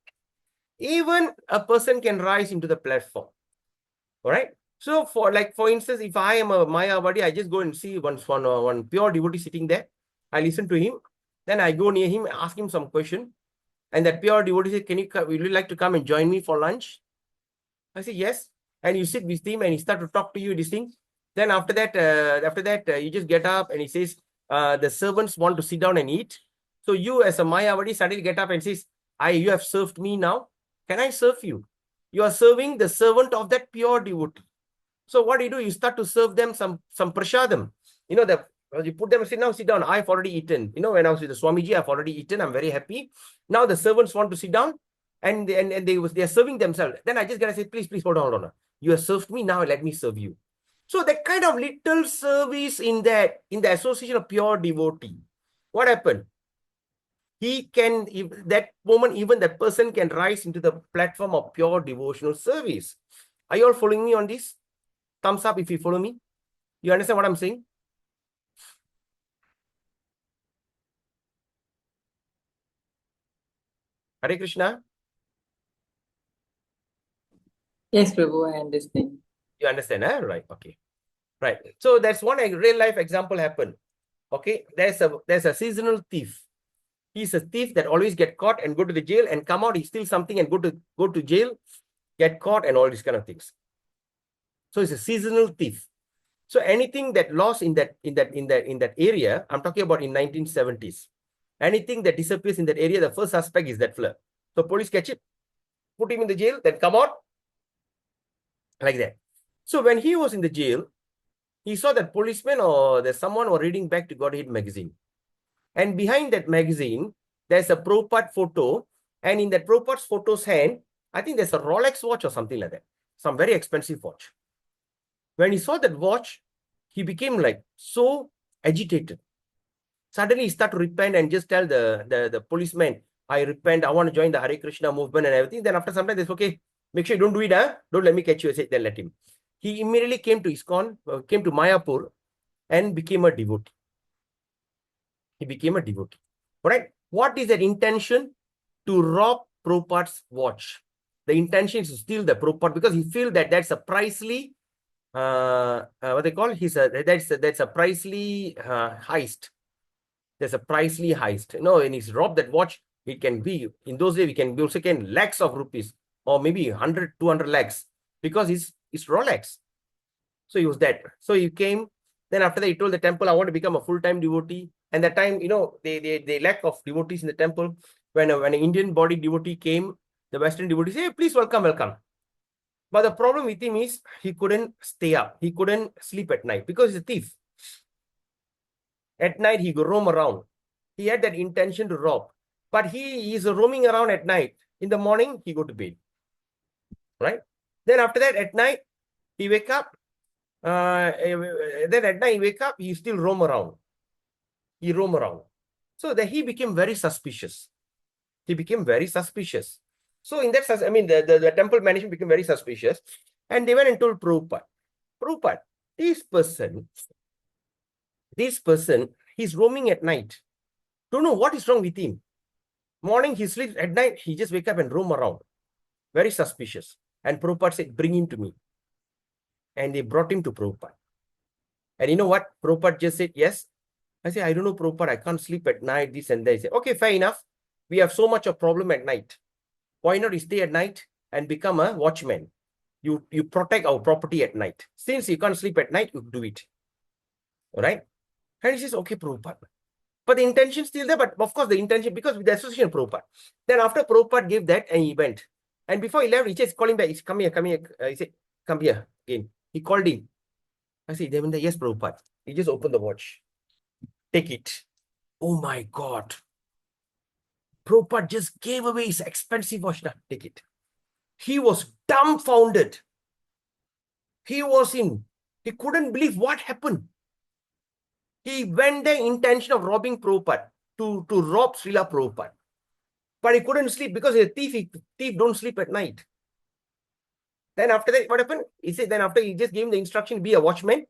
A: Even a person can rise into the platform. All right. So for instance, if I am a Mayavadi, I just go and see one pure devotee sitting there. I listen to him. Then I go near him, ask him some question. And that pure devotee says, would you like to come and join me for lunch? I say, yes. And you sit with him and he start to talk to you, this thing. Then after that, you just get up and he says, the servants want to sit down and eat. So you as a Mayavadi suddenly get up and says, you have served me now. Can I serve you? You are serving the servant of that pure devotee. So what do? You start to serve them some prashadam. You know, you put them and say, now sit down. I've already eaten. You know, when I was with the Swamiji, I've already eaten. I'm very happy. Now the servants want to sit down and they are serving themselves. Then I just gotta say, please, hold on. You have served me, now let me serve you. So that kind of little service in the association of pure devotee. What happened? He can, if that moment, even that person can rise into the platform of pure devotional service. Are you all following me on this? Thumbs up if you follow me. You understand what I'm saying? Hare Krishna.
B: Yes, Prabhu, I understand.
A: You understand, huh? Right. Okay. Right. So that's one real life example happened. Okay. There's a seasonal thief. He's a thief that always get caught and go to the jail and come out, he steals something and go to jail, get caught and all these kind of things. So it's a seasonal thief. So anything that lost in that area, I'm talking about in 1970s. Anything that disappears in that area, the first suspect is that fella. So police catch it, put him in the jail, then come out like that. So when he was in the jail, he saw that policeman or there's someone was reading back to Godhead magazine. And behind that magazine, there's a Prabhupada photo. And in that Prabhupada's photo's hand, I think there's a Rolex watch or something like that. Some very expensive watch. When he saw that watch, he became like so agitated. Suddenly he started to repent and just tell the policeman, I repent, I want to join the Hare Krishna movement and everything. Then after some time, it's okay. Make sure you don't do it, huh? Don't let me catch you. I said, then let him. He immediately came to ISKCON, came to Mayapur and became a devotee. He became a devotee. All right. What is that intention? To rob Prabhupada's watch. The intention is to steal the Prabhupada because he feels that that's a pricely, what they call, that's a pricely heist. There's a pricely heist. You know, when he's robbed that watch, it can be, in those days, we can also can lakhs of rupees or maybe 100, 200 lakhs because it's Rolex. So he was dead. So he came. Then after that, he told the temple, I want to become a full-time devotee. And that time, you know, they lack of devotees in the temple. When an Indian body devotee came, the Western devotee said, hey, please welcome. But the problem with him is he couldn't stay up. He couldn't sleep at night because he's a thief. At night, he could roam around. He had that intention to rob. But he is roaming around at night. In the morning, he go to bed. Right? Then after that, at night, he wake up. Then at night, he wake up, he still roam around. He roam around. So that he became very suspicious. He became very suspicious. So in that sense, I mean, the temple management became very suspicious. And they went and told Prabhupada, Prabhupada, this person, he's roaming at night. Don't know what is wrong with him. Morning, he sleeps. At night, he just wake up and roam around. Very suspicious. And Prabhupada said, bring him to me. And they brought him to Prabhupada. And you know what? Prabhupada just said, yes. I said, I don't know, Prabhupada, I can't sleep at night, this and that. He said, okay, fair enough. We have so much of problem at night. Why not you stay at night and become a watchman? You protect our property at night. Since you can't sleep at night, you do it. All right? And he says, okay, Prabhupada. But the intention is still there, but of course the intention, because with the association of Prabhupada. Then after Prabhupada gave that and he went. And before he left, he just called him back. He said, come here, come here. He said, come here again. He called him. I said, Devendra, yes, Prabhupada. He just opened the watch. Take it. Oh my God. Prabhupada just gave away his expensive watch. Now, take it. He was dumbfounded. He couldn't believe what happened. He went there intention of robbing Prabhupada, to rob Srila Prabhupada. But he couldn't sleep because he's a thief. Thief don't sleep at night. Then after that, what happened? He said, then after he just gave him the instruction, be a watchman.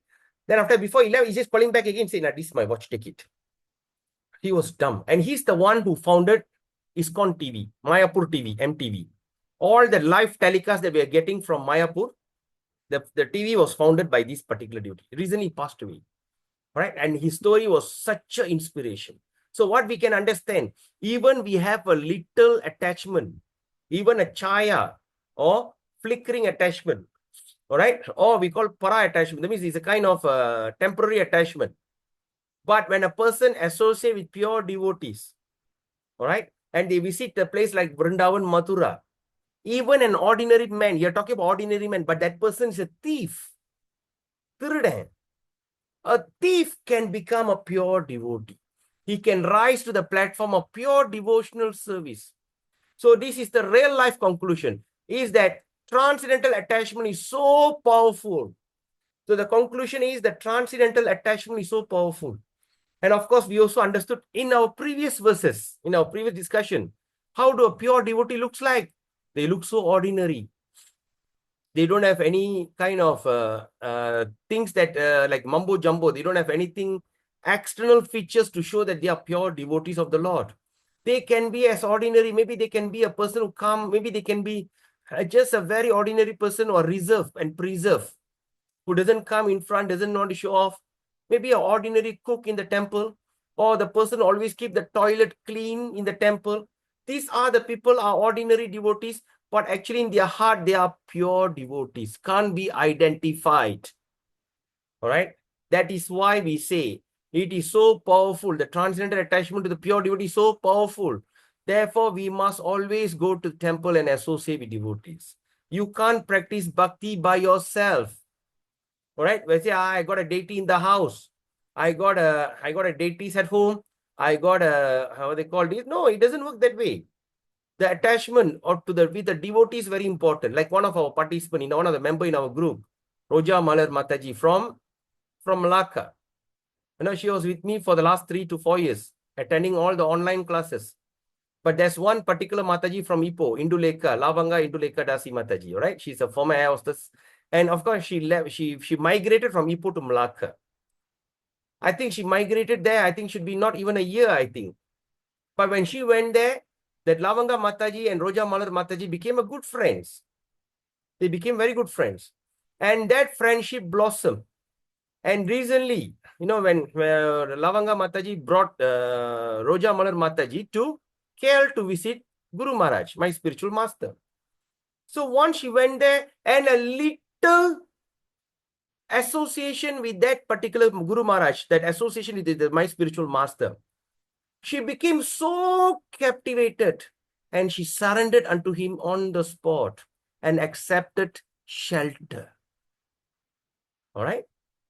A: Then after, before he left, he just calling back again, saying, this is my watch, take it. He was dumb. And he's the one who founded ISKCON TV, Mayapur TV, MTV. All the live telecasts that we are getting from Mayapur, the TV was founded by this particular devotee. Recently passed away. Right? And his story was such an inspiration. So what we can understand, even we have a little attachment, even a chaya or flickering attachment, all right? Or we call para attachment. That means it's a kind of temporary attachment. But when a person associates with pure devotees, all right, and they visit a place like Vrindavan, Mathura, even an ordinary man, you're talking about ordinary man, but that person is a thief. Thirudan. A thief can become a pure devotee. He can rise to the platform of pure devotional service. So this is the real life conclusion, is that transcendental attachment is so powerful. So the conclusion is that transcendental attachment is so powerful. And of course, we also understood in our previous verses, in our previous discussion, how do a pure devotee looks like? They look so ordinary. They don't have any kind of things that like mumbo jumbo. They don't have anything, external features to show that they are pure devotees of the Lord. They can be as ordinary. Maybe they can be a person who come. Maybe they can be just a very ordinary person or reserve and preserve, who doesn't come in front, doesn't want to show off. Maybe an ordinary cook in the temple, or the person always keep the toilet clean in the temple. These are the people are ordinary devotees, but actually in their heart, they are pure devotees, can't be identified. All right. That is why we say it is so powerful. The transcendental attachment to the pure devotee is so powerful. Therefore, we must always go to the temple and associate with devotees. You can't practice bhakti by yourself. All right. We say, I got a deity in the house. I got a deities at home. I got a, how they call it? No, it doesn't work that way. The attachment or to the with the devotee is very important. Like one of our participants, one of the member in our group, Roja Malar Mataji from Malacca. She was with me for the last 3 to 4 years, attending all the online classes. But there's one particular Mataji from Ipoh, Induleka, Lavanga Induleka Dasi Mataji, right? She's a former air hostess. And of course, she left, she migrated from Ipoh to Malacca. I think she migrated there, I think should be not even a year, I think. But when she went there, that Lavanga Mataji and Roja Malar Mataji became a good friends. They became very good friends. And that friendship blossomed. And recently, when Lavanga Mataji brought Roja Malar Mataji to KL to visit Guru Maharaj, my spiritual master. So once she went there, and a little association with that particular Guru Maharaj, that association with my spiritual master, she became so captivated and she surrendered unto him on the spot and accepted shelter. All right.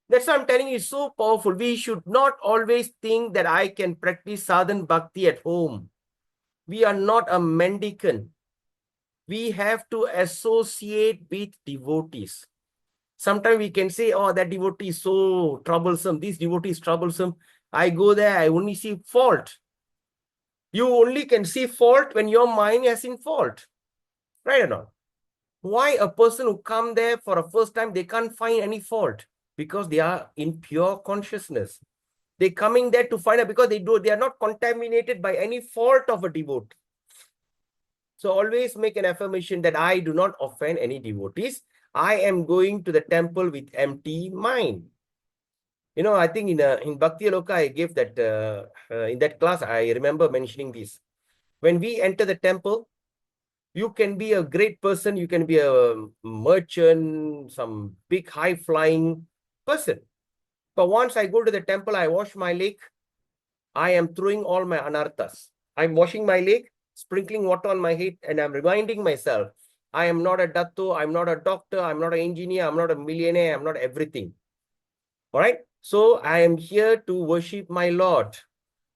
A: That's what I'm telling you, it's so powerful. We should not always think that I can practice sadhana bhakti at home. We are not a mendicant. We have to associate with devotees. Sometimes we can say, oh, that devotee is so troublesome. This devotee is troublesome. I go there, I only see fault. You only can see fault when your mind is in fault. Right or not? Why a person who come there for a first time, they can't find any fault? Because they are in pure consciousness. They're coming there to find out because they are not contaminated by any fault of a devotee. So always make an affirmation that I do not offend any devotees. I am going to the temple with empty mind. You know, I think in Bhakti Aloka, I gave that, in that class, I remember mentioning this. When we enter the temple, you can be a great person, you can be a merchant, some big high-flying person. But once I go to the temple, I wash my leg, I am throwing all my anarthas. I'm washing my leg, sprinkling water on my head, and I'm reminding myself, I am not a datto, I'm not a doctor, I'm not an engineer, I'm not a millionaire, I'm not everything. All right? So I am here to worship my Lord.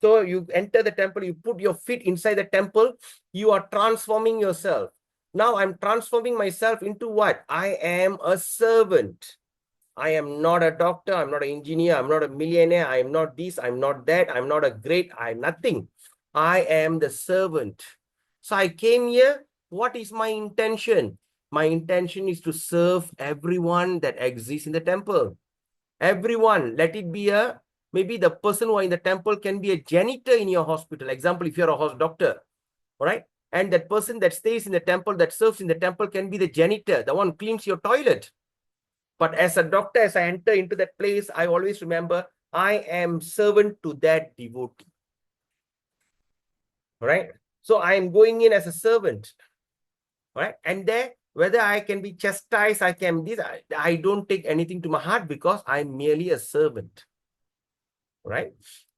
A: So you enter the temple, you put your feet inside the temple, you are transforming yourself. Now I'm transforming myself into what? I am a servant. I am not a doctor, I'm not an engineer, I'm not a millionaire, I am not this, I'm not that, I'm not a great, I'm nothing. I am the servant. So I came here, what is my intention? My intention is to serve everyone that exists in the temple. Everyone, let it be maybe the person who are in the temple can be a janitor in your hospital. Example, if you're a host doctor, all right? And that person that stays in the temple, that serves in the temple can be the janitor, the one who cleans your toilet. But as a doctor, as I enter into that place, I always remember I am servant to that devotee. Right? So I am going in as a servant. Right? And there, whether I can be chastised, I don't take anything to my heart because I'm merely a servant. Right?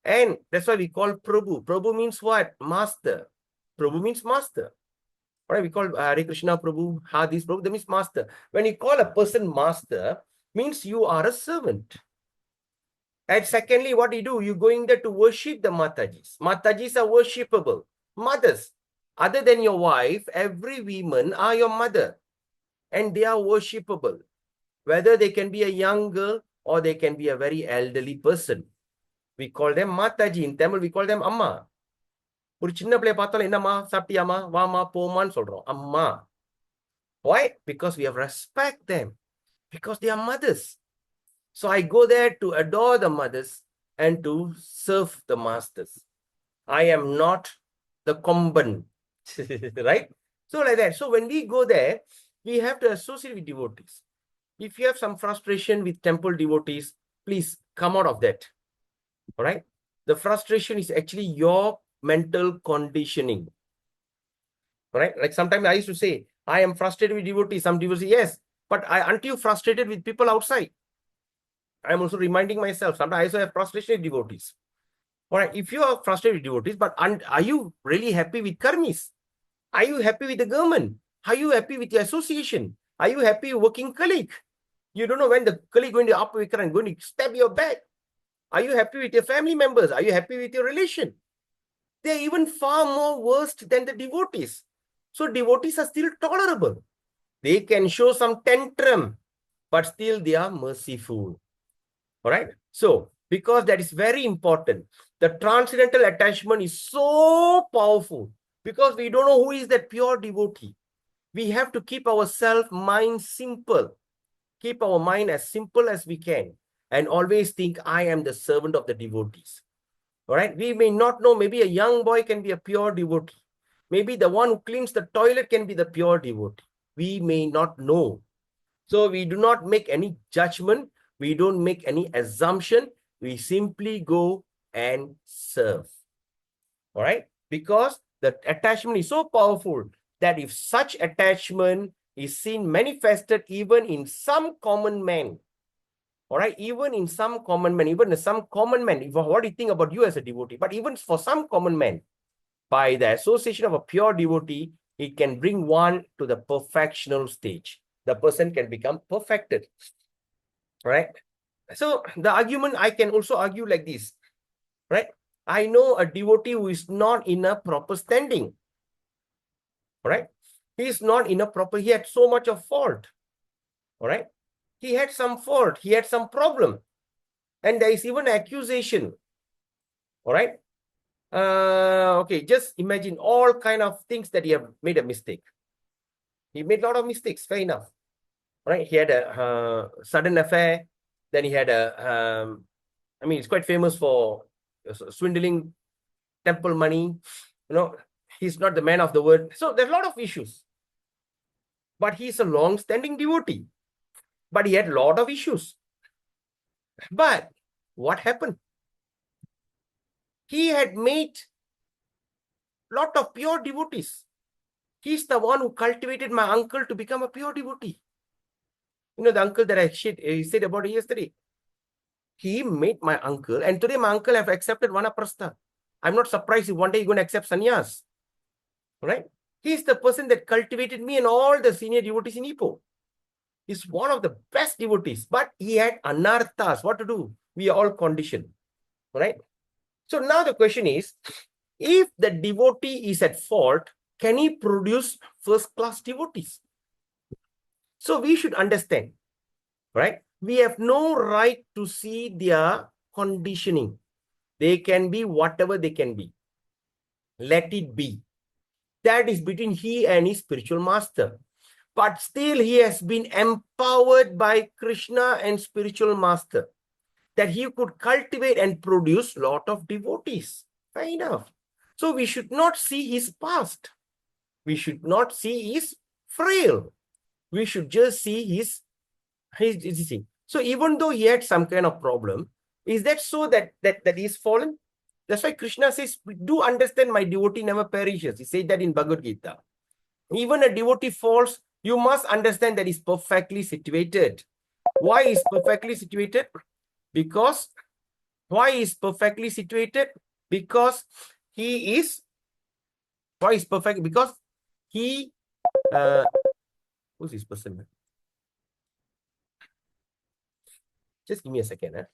A: And that's why we call Prabhu. Prabhu means what? Master. Prabhu means master. Right? We call Hare Krishna Prabhu, Hadis Prabhu, that means master. When you call a person master, means you are a servant. And secondly, what you do? You're going there to worship the Matajis. Matajis are worshipable. Mothers. Other than your wife, every woman are your mother. And they are worshipable. Whether they can be a young girl or they can be a very elderly person. We call them Mataji. In Tamil, we call them Amma. ஒரு சின்ன பிள்ளைய பார்த்தாலும் என்னம்மா சாப்பிட்டியாமா வாமா போமான்னு சொல்றோம் அம்மா. Why? Because we have respect them. Because they are mothers. So I go there to adore the mothers and to serve the masters. I am not the komban. Right? So like that. So when we go there, we have to associate with devotees. If you have some frustration with temple devotees, please come out of that. All right? The frustration is actually your mental conditioning. Right? Like sometimes I used to say, I am frustrated with devotees. Some devotees, yes, but aren't you frustrated with people outside? I'm also reminding myself, sometimes I also have frustration with devotees. All right, if you are frustrated with devotees, but are you really happy with karmis? Are you happy with the government? Are you happy with your association? Are you happy with working colleague? You don't know when the colleague going to up and going to stab your back. Are you happy with your family members? Are you happy with your relation? They're even far more worst than the devotees. So devotees are still tolerable. They can show some tantrum, but still they are merciful. All right. So, because that is very important, the transcendental attachment is so powerful because we don't know who is that pure devotee. We have to keep our mind simple. Keep our mind as simple as we can and always think, I am the servant of the devotees. All right. We may not know, maybe a young boy can be a pure devotee. Maybe the one who cleans the toilet can be the pure devotee. We may not know. So we do not make any judgment. We don't make any assumption. We simply go and serve. All right? Because the attachment is so powerful that if such attachment is seen manifested even in some common man, all right, even in some common man, what do you think about you as a devotee? But even for some common man, by the association of a pure devotee, it can bring one to the perfectional stage. the person can become perfected, right? So the argument I can also argue like this, right? I know a devotee who is not in a proper standing, right? He is not in a proper, he had so much of fault, all right? He had some fault, he had some problem, and there is even accusation, all right? Okay, just imagine all kind of things that he have made a mistake. He made a lot of mistakes, fair enough, right? He had a sudden affair, then he had I mean, it's quite famous for swindling temple money, you know, he's not the man of the word. So there's a lot of issues, but he's a long-standing devotee, but he had a lot of issues. But what happened? He had made a lot of pure devotees. He's the one who cultivated my uncle to become a pure devotee. You know, the uncle that I said about yesterday. He made my uncle, and today my uncle have accepted Vanaprastha. I'm not surprised if one day he's going to accept sannyas. Right? He's the person that cultivated me and all the senior devotees in Ipoh. He's one of the best devotees, but he had anarthas. What to do? We are all conditioned. Right? So now the question is, if the devotee is at fault, can he produce first-class devotees? So we should understand, right? We have no right to see their conditioning. They can be whatever they can be. Let it be. That is between he and his spiritual master. But still he has been empowered by Krishna and spiritual master that he could cultivate and produce lot of devotees. Fair enough. So we should not see his past. We should not see his frail. We should just see his thing. So even though he had some kind of problem, is that so that he's fallen? That's why Krishna says, do understand my devotee never perishes. He said that in Bhagavad Gita. Even a devotee falls, you must understand that he's perfectly situated. Why is perfectly situated? Because, why is perfectly situated? Because he is, why is perfect? Because he, who's this person? Just give me a second.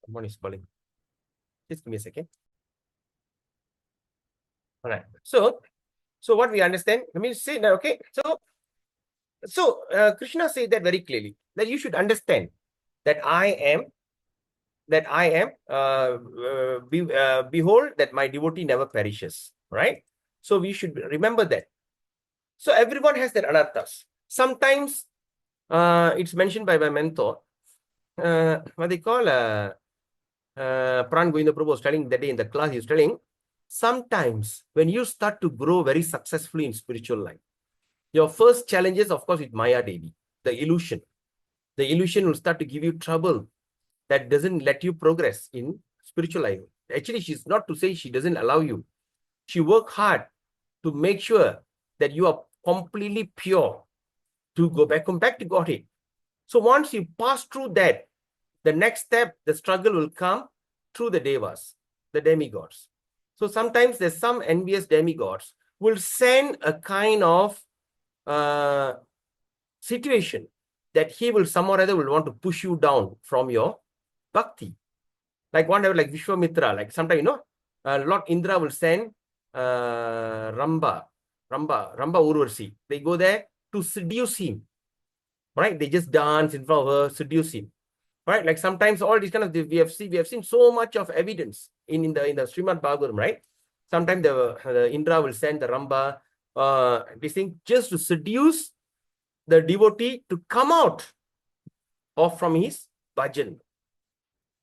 A: Someone is calling. Just give me a second. All right. So what we understand, let me say now, okay. So Krishna said that very clearly, that you should understand that I am, behold, that my devotee never perishes, right? So we should remember that. So everyone has their anarthas. Sometimes it's mentioned by my mentor, what they call, Pran Govinda Prabhu was telling that day in the class, he was telling, sometimes when you start to grow very successfully in spiritual life, your first challenges, of course, with Maya Devi, the illusion. The illusion will start to give you trouble that doesn't let you progress in spiritual life. Actually, she's not to say she doesn't allow you. She works hard to make sure that you are completely pure to go back, come back to Godhead. So once you pass through that, the next step, the struggle will come through the devas, the demigods. So sometimes there's some envious demigods will send a kind of situation that he will some or other will want to push you down from your bhakti. Like whatever, like Vishwamitra, like sometimes, you know, Lord Indra will send Ramba Urvashi. They go there to seduce him, right? They just dance in front of her, seduce him, right? Like sometimes all these kind of, we have seen so much of evidence in the Srimad Bhagavatam, right? Sometimes the Indra will send the Ramba, this thing just to seduce the devotee to come out of from his bhajan,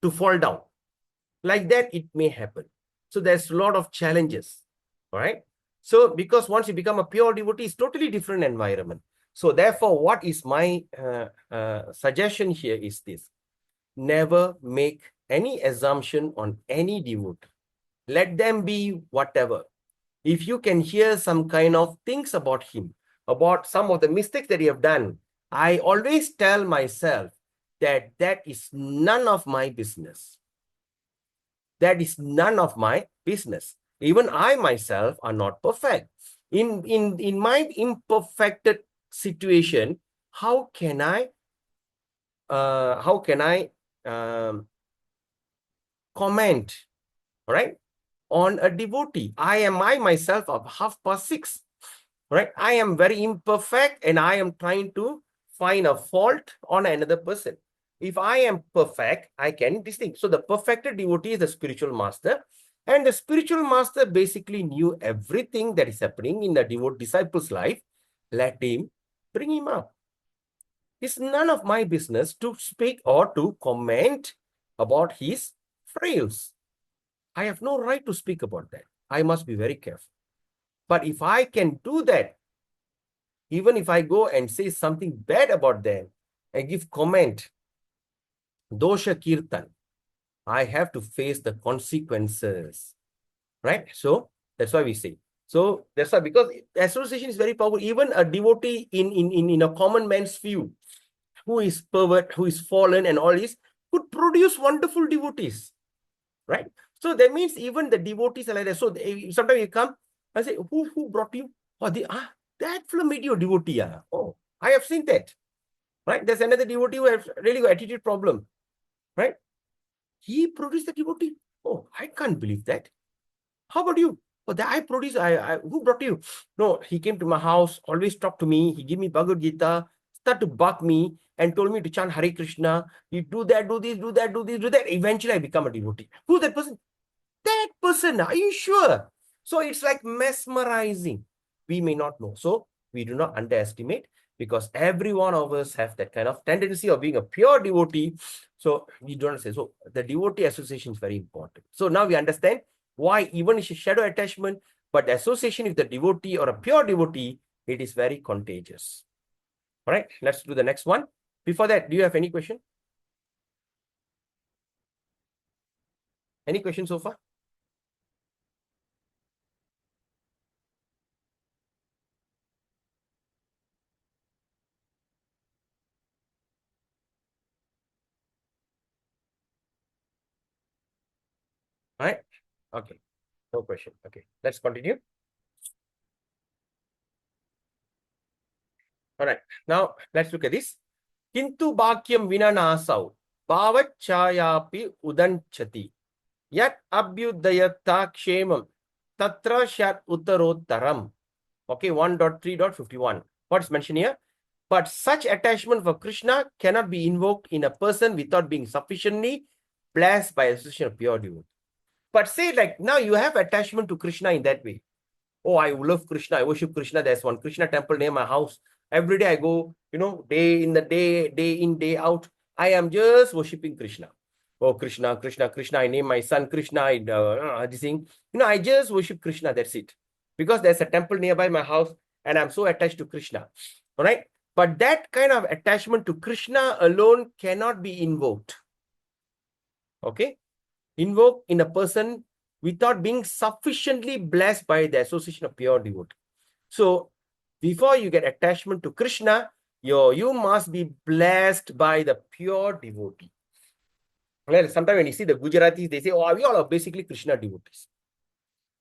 A: to fall down. Like that, it may happen. So there's a lot of challenges, all right? So because once you become a pure devotee, it's totally different environment. So therefore, what is my suggestion here is this. Never make any assumption on any devotee. Let them be whatever. If you can hear some kind of things about him, about some of the mistakes that he have done, I always tell myself that that is none of my business. That is none of my business. Even I myself are not perfect. In my imperfected situation, how can I comment, right, on a devotee? I myself of 6:30, right? I am very imperfect and I am trying to find a fault on another person. If I am perfect, I can distinguish. So the perfected devotee is the spiritual master. And the spiritual master basically knew everything that is happening in the devote disciple's life. Let him bring him up. It's none of my business to speak or to comment about his frails. I have no right to speak about that. I must be very careful. But if I can do that, even if I go and say something bad about them and give comment, dosha kirtan, I have to face the consequences, right? So that's why we say. So that's why, because association is very powerful. Even a devotee in a common man's view, who is pervert, who is fallen and all this, could produce wonderful devotees, right? So that means even the devotees are like that. So sometimes you come, I say, who brought you? Oh, that fellow made you a devotee. Oh, I have seen that, right? There's another devotee who has really got attitude problem, right? He produced the devotee. Oh, I can't believe that. How about you? Oh, that I produced. Who brought you? No, he came to my house, always talked to me. He gave me Bhagavad Gita, started to bug me, and told me to chant Hare Krishna. You do that, do this, do that, do this, do that. Eventually, I become a devotee. Who's that person? That person. Are you sure? So it's like mesmerizing. We may not know. So we do not underestimate, because every one of us have that kind of tendency of being a pure devotee. So we don't say. So the devotee association is very important. So now we understand why even it's a shadow attachment, but the association with the devotee or a pure devotee, it is very contagious. All right, let's do the next one. Before that, do you have any question? Any questions so far? All right. Okay. No question. Okay. Let's continue. All right. Now let's look at this. Kintu bhakyam vinanasau bhavachayapi udanchati yat abhyudayata kshemam tatra shat uttarottaram. Okay, 1.3.51. What's mentioned here? But such attachment for Krishna cannot be invoked in a person without being sufficiently blessed by association of pure devotee. But say like now you have attachment to Krishna in that way. Oh, I love Krishna. I worship Krishna. There's one Krishna temple near my house. Every day I go, day in, day out. I am just worshipping Krishna. Oh, Krishna, Krishna, Krishna. I name my son Krishna. This thing. I just worship Krishna. That's it. Because there's a temple nearby my house and I'm so attached to Krishna. All right. But that kind of attachment to Krishna alone cannot be invoked. Okay. Invoked in a person without being sufficiently blessed by the association of pure devotee. So before you get attachment to Krishna, you must be blessed by the pure devotee. Well, sometimes when you see the Gujaratis, they say, oh, we all are basically Krishna devotees.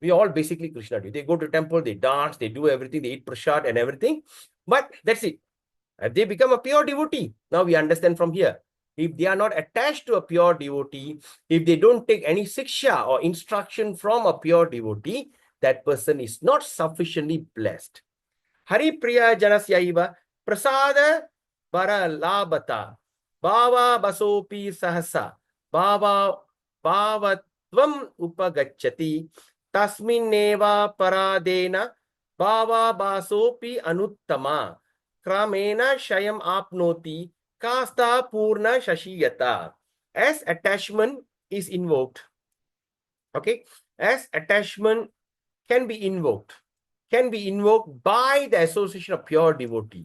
A: We are all basically Krishna devotees. They go to temple, they dance, they do everything, they eat prasad and everything. But that's it. If they become a pure devotee, now we understand from here. If they are not attached to a pure devotee, if they don't take any siksha or instruction from a pure devotee, that person is not sufficiently blessed. Hari Priya Janasyaiva Prasada Para Labata Bhava Basopi Sahasa Bhava Bhavatvam Upagachati Tasmin Neva Paradena Bhava Basopi Anuttama Kramena Shayam Apnoti Kasta Purna Shashiyata. As attachment is invoked, okay, as attachment can be invoked by the association of pure devotee.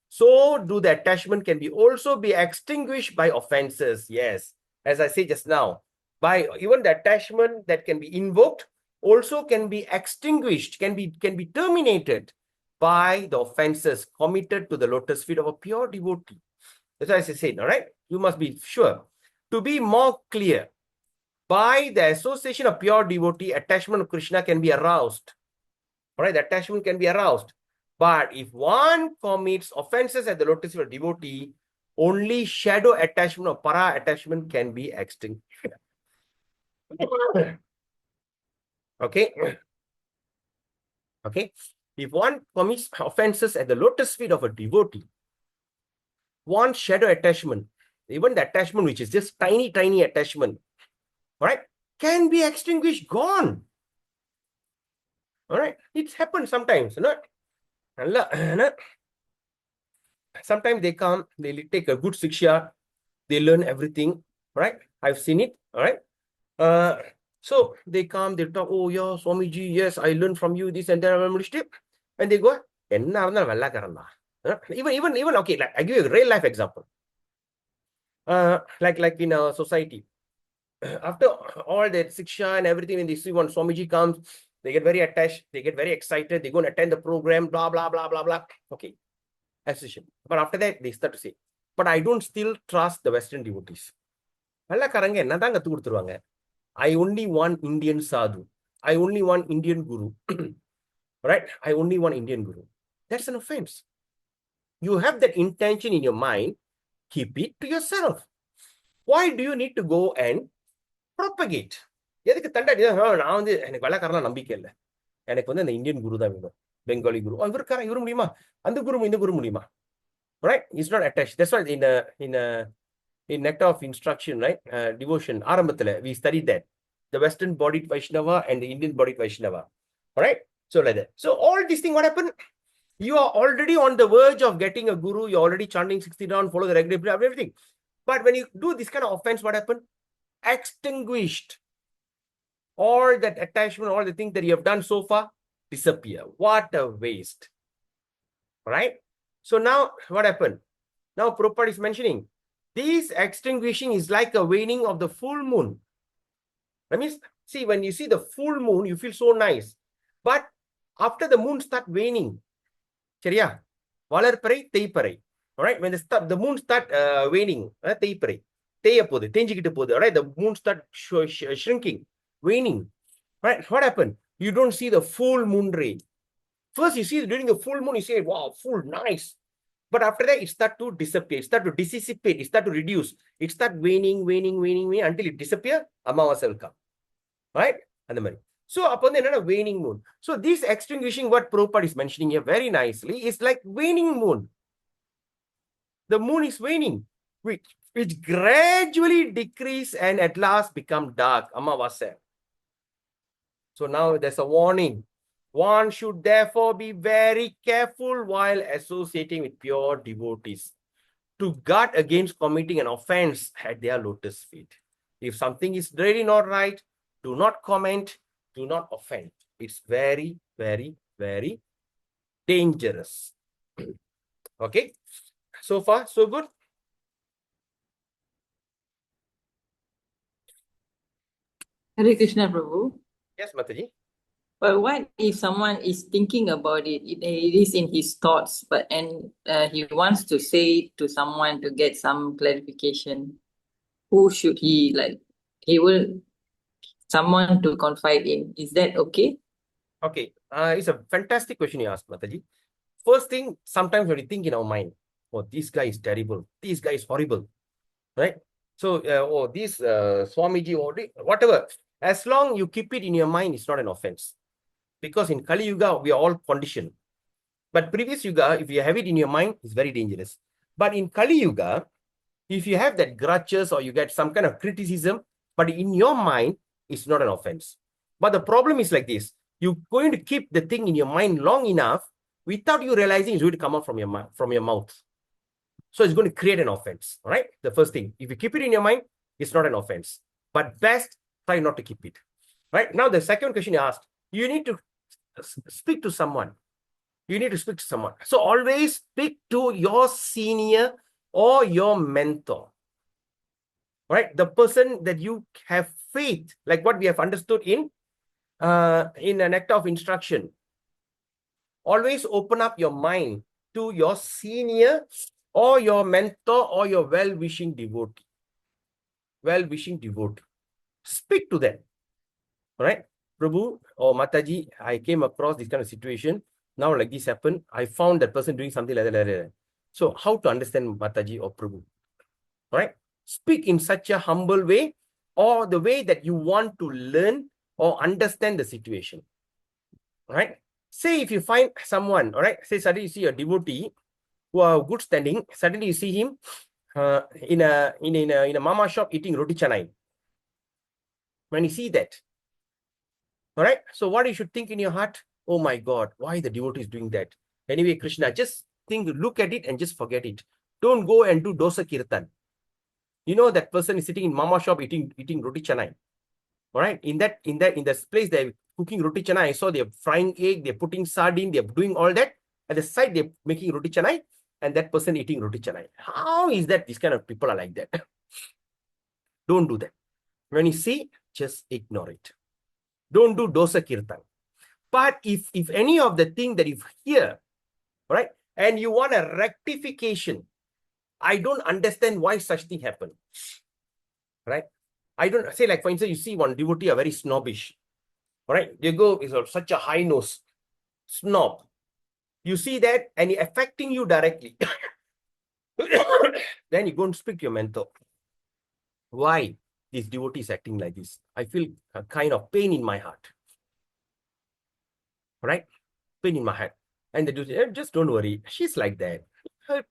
A: So do the attachment can be also be extinguished by offenses. Yes, as I said just now, by even the attachment that can be invoked also can be extinguished, can be terminated by the offenses committed to the lotus feet of a pure devotee. That's why I said, all right, you must be sure. To be more clear, by the association of pure devotee, attachment of Krishna can be aroused. All right, the attachment can be aroused. But if one commits offenses at the lotus feet of devotee, only shadow attachment or para attachment can be extinguished. Okay. Okay. If one commits offenses at the lotus feet of a devotee, one shadow attachment, even the attachment which is just tiny, tiny attachment, all right, can be extinguished, gone. All right. It's happened sometimes, not. Sometimes they come, they take a good shiksha, they learn everything, right? I've seen it, all right? So they come, they talk, oh yeah, Swamiji, yes, I learned from you this and that, and they go, even okay, like I give you a real life example. Like in our society, after all that shiksha and everything, when they see one Swamiji comes, they get very attached, they get very excited, they go and attend the program, blah, blah, blah, blah, blah. Okay. Association. But after that, they start to say, but I don't still trust the Western devotees. I only want Indian sadhu. I only want Indian guru. Right? I only want Indian guru. That's an offense. You have that intention in your mind, keep it to yourself. Why do you need to go and propagate? எதுக்கு தண்டா நான் வந்து எனக்கு வெள்ளக்காரனா நம்பிக்கை இல்லை எனக்கு வந்து அந்த Indian குரு தான் வேணும் பெங்காலி குரு இவருக்கார இவரு முடியுமா அந்த குரு இந்த குரு முடியுமா right? It's not attached. That's why in Nectar of Instruction, right? Devotion, Arambathila, we studied that. The Western bodied Vaishnava and the Indian bodied Vaishnava. All right? So like that. So all these things, what happened? You are already on the verge of getting a guru. You're already chanting 60 round, follow the regular prayer, everything. But when you do this kind of offense, what happened? Extinguished. All that attachment, all the things that you have done so far, disappear. What a waste. Right? So now, what happened? Now, Prabhupada is mentioning, this extinguishing is like a waning of the full moon. That means, see, when you see the full moon, you feel so nice. But after the moon start waning, சரியா வளர்ப்பறை தேய்ப்பறை, all right, when the moon start waning, தேய்ப்பறை தேய போகுது தேஞ்சிக்கிட்டு போகுது, all right, the moon start shrinking, waning, right? What happened? You don't see the full moon ray. First you see during the full moon, you say, wow, full, nice. But after that, it start to disappear, it start to dissipate, it start to reduce, it start waning until it disappear, amavasya will come, right? And the money. So upon the waning moon. So this extinguishing, what Prabhupada is mentioning here very nicely, is like waning moon. The moon is waning, which gradually decrease and at last become dark, amavasya. So now there's a warning. One should therefore be very careful while associating with pure devotees to guard against committing an offense at their lotus feet. If something is really not right, do not comment, do not offend. It's very, very, very dangerous. Okay? So far, so good?
B: Hare Krishna, Prabhu.
A: Yes, Mataji.
B: But what if someone is thinking about it? It is in his thoughts, he wants to say it to someone to get some clarification. Who should he like? He will someone to confide in. Is that okay?
A: Okay. It's a fantastic question you asked, Mataji. First thing, sometimes when you think in our mind, oh, this guy is terrible, this guy is horrible, right? So, oh, this Swamiji, or whatever, as long you keep it in your mind, it's not an offense. Because in Kali Yuga, we are all conditioned. But previous Yuga, if you have it in your mind, it's very dangerous. But in Kali Yuga, if you have that grudges or you get some kind of criticism, but in your mind, it's not an offense. But the problem is like this. You're going to keep the thing in your mind long enough without you realizing it's going to come out from your mouth. So it's going to create an offense, all right? The first thing, if you keep it in your mind, it's not an offense. But best, try not to keep it, right? Now, the second question you asked, you need to speak to someone. You need to speak to someone. So always speak to your senior or your mentor, right? The person that you have faith, like what we have understood in a Nectar of Instruction. Always open up your mind to your senior or your mentor or your well-wishing devotee. Well-wishing devotee. Speak to them, right? Prabhu or Mataji, I came across this kind of situation. Now, like this happened, I found that person doing something like that, like that. So, how to understand Mataji or Prabhu? Right? Speak in such a humble way, or the way that you want to learn or understand the situation. Right? Say if you find someone, all right, say suddenly you see a devotee who are good standing, suddenly you see him in a mama shop eating roti canai. When you see that, all right, so what you should think in your heart? Oh my God, why the devotee is doing that? Anyway, Krishna, just think, look at it and just forget it. Don't go and do dosa kirtan. You know that person is sitting in mama shop eating roti canai. All right, in this place they're cooking roti canai. I saw they're frying egg, they're putting sardine, they're doing all that. At the side they're making roti canai, and that person eating roti canai. How is that? These kind of people are like that. Don't do that. When you see, just ignore it. Don't do dosa kirtan. But if any of the thing that you hear, right, and you want a rectification, I don't understand why such thing happen, right? I don't say, like, for instance, you see one devotee are very snobbish, right? They go is such a high nose snob. You see that and it affecting you directly. Then you go and speak to your mentor. Why this devotee is acting like this? I feel a kind of pain in my heart, right? Pain in my heart. And they do say, just don't worry. She's like that. Her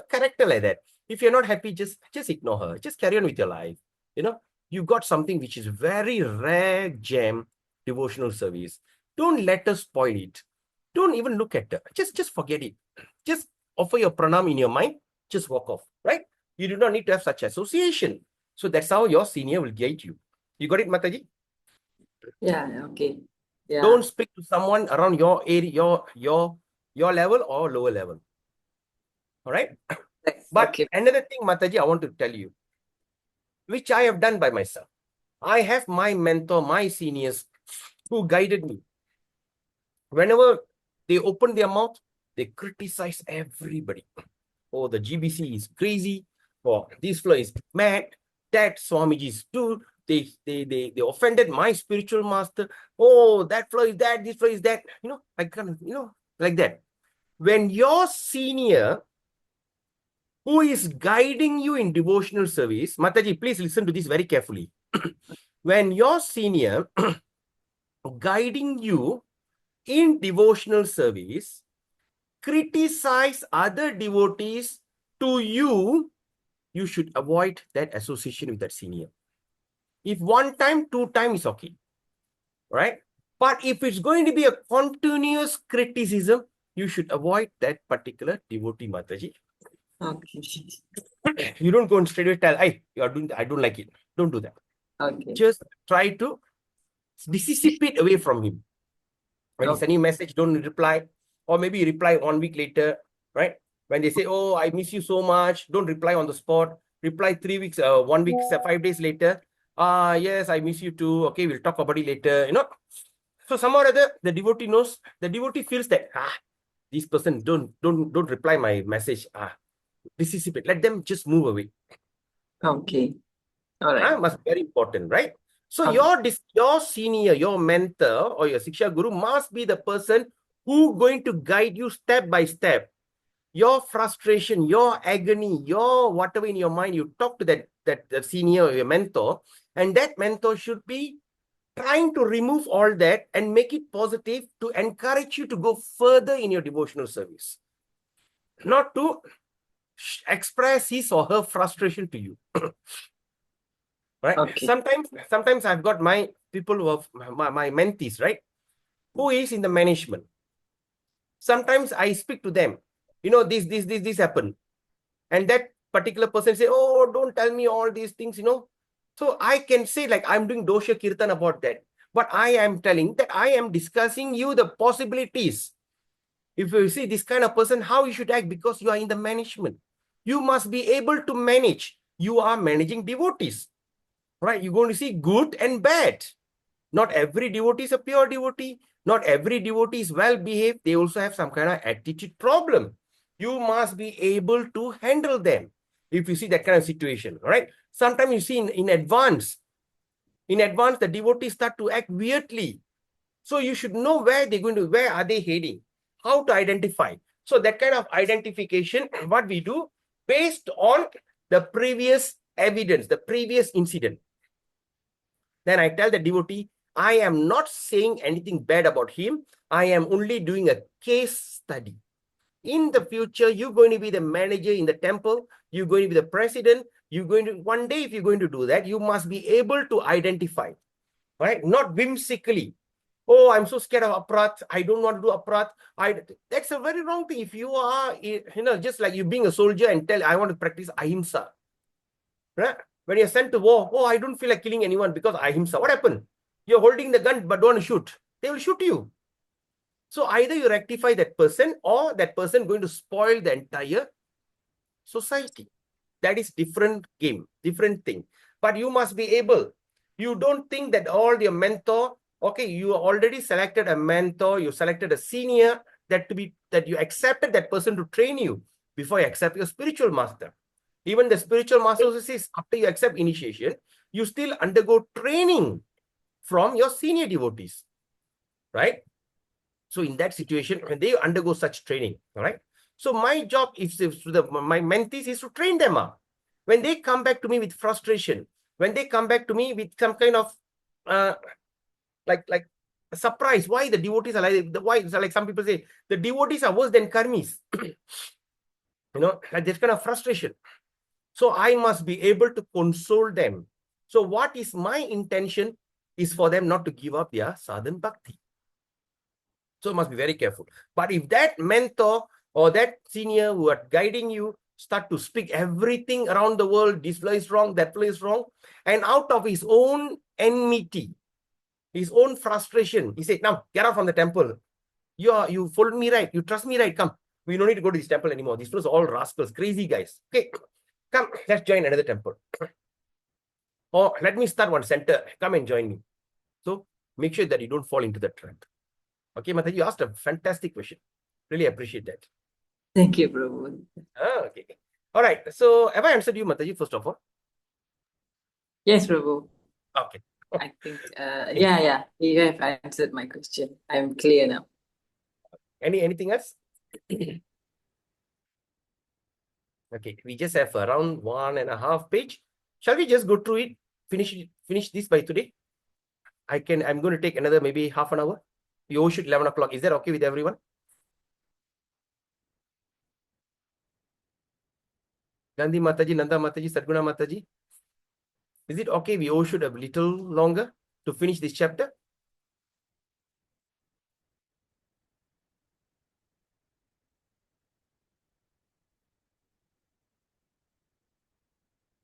A: character like that. If you're not happy, just ignore her. Just carry on with your life. You know, you got something which is very rare gem, devotional service. Don't let her spoil it. Don't even look at her. Just forget it. Just offer your pranam in your mind. Just walk off, right? You do not need to have such association. So that's how your senior will guide you. You got it, Mataji?
B: Yeah, okay. Yeah.
A: Don't speak to someone around your area, your level or lower level. All right. But
B: Okay.
A: another thing, Mataji, I want to tell you, which I have done by myself. I have my mentor, my seniors who guided me. Whenever they open their mouth, they criticize everybody. Oh, the GBC is crazy. Oh, this flow is mad. That Swamiji is too. They offended my spiritual master. Oh, that flow is that. This flow is that. You know, I kind like that. When your senior who is guiding you in devotional service, Mataji, please listen to this very carefully. When your senior guiding you in devotional service criticize other devotees to you, you should avoid that association with that senior. If one time, two times is okay, right? But if it's going to be a continuous criticism, you should avoid that particular devotee, Mataji.
B: Okay.
A: You don't go and straight away tell, hey, you are doing that. I don't like it. Don't do that.
B: Okay.
A: Just try to dissipate away from him. When he send you a message, don't reply. Or maybe you reply 1 week later, right? When they say, oh, I miss you so much, don't reply on the spot. Reply 3 weeks, 1 week, 5 days later. Yes, I miss you too. Okay, we'll talk about it later. You know. So somehow or other, the devotee knows, the devotee feels that, this person don't reply my message. Dissipate. Let them just move away.
B: Okay. All right.
A: Must be very important, right? So
B: Okay.
A: your senior, your mentor or your Siksha Guru must be the person who going to guide you step by step. Your frustration, your agony, your whatever in your mind, you talk to that senior or your mentor, and that mentor should be trying to remove all that and make it positive to encourage you to go further in your devotional service. Not to express his or her frustration to you. Right?
B: Okay.
A: Sometimes I've got my people who have my mentees, right? Who is in the management. Sometimes I speak to them, this happened. And that particular person say, oh, don't tell me all these things, So I can say, like, I'm doing dosha kirtan about that. But I am telling that I am discussing you the possibilities. If you see this kind of person, how you should act, because you are in the management. You must be able to manage. You are managing devotees. Right? You're going to see good and bad. Not every devotee is a pure devotee. Not every devotee is well behaved. They also have some kind of attitude problem. You must be able to handle them if you see that kind of situation. Right? Sometimes you see in advance, In advance, the devotees start to act weirdly. So you should know where are they heading, how to identify. So that kind of identification, what we do based on the previous evidence, the previous incident. Then I tell the devotee, I am not saying anything bad about him. I am only doing a case study. In the future, you're going to be the manager in the temple. You're going to be the president. One day, if you're going to do that, you must be able to identify, right? Not whimsically. Oh, I'm so scared of aprat. I don't want to do aprat. That's a very wrong thing. If you are, just like you being a soldier and tell, I want to practice ahimsa, right? When you're sent to war, oh, I don't feel like killing anyone because ahimsa. What happened? You're holding the gun but don't shoot. They will shoot you. So either you rectify that person or that person going to spoil the entire society. That is different game, different thing. But you must be able. You don't think that all your mentor, okay, you already selected a mentor, you selected a senior, that you accepted that person to train you before you accept your spiritual master. Even the spiritual master says after you accept initiation, you still undergo training from your senior devotees, right? So in that situation, when they undergo such training, all right? So my job my mentees is to train them up. When they come back to me with frustration, when they come back to me with some kind of like a surprise, why the devotees are like some people say, the devotees are worse than karmis. Like this kind of frustration. So I must be able to console them. So what is my intention is for them not to give up their sadhan bhakti. So must be very careful. But if that mentor or that senior who are guiding you start to speak everything around the world, this place is wrong, that place is wrong, and out of his own enmity, his own frustration, he said, now get out from the temple. You followed me right, you trust me right, come. We don't need to go to this temple anymore. These fellows are all rascals, crazy guys. Okay, come, let's join another temple. Or let me start one center, come and join me. So make sure that you don't fall into the trap. Okay, Mataji, you asked a fantastic question. Really appreciate that.
B: Thank you, Prabhu.
A: Okay. All right. So have I answered you, Mataji, first of all?
B: Yes, Prabhu.
A: Okay.
B: I think, yeah, you have answered my question. I'm clear now.
A: Anything else? Okay, we just have around 1.5 page. Shall we just go through it? Finish this by today? I'm going to take another maybe half an hour. We all shoot 11 o'clock. Is that okay with everyone? Gandhi Mataji, Nanda Mataji, Sadguna Mataji. Is it okay we all should a little longer to finish this chapter?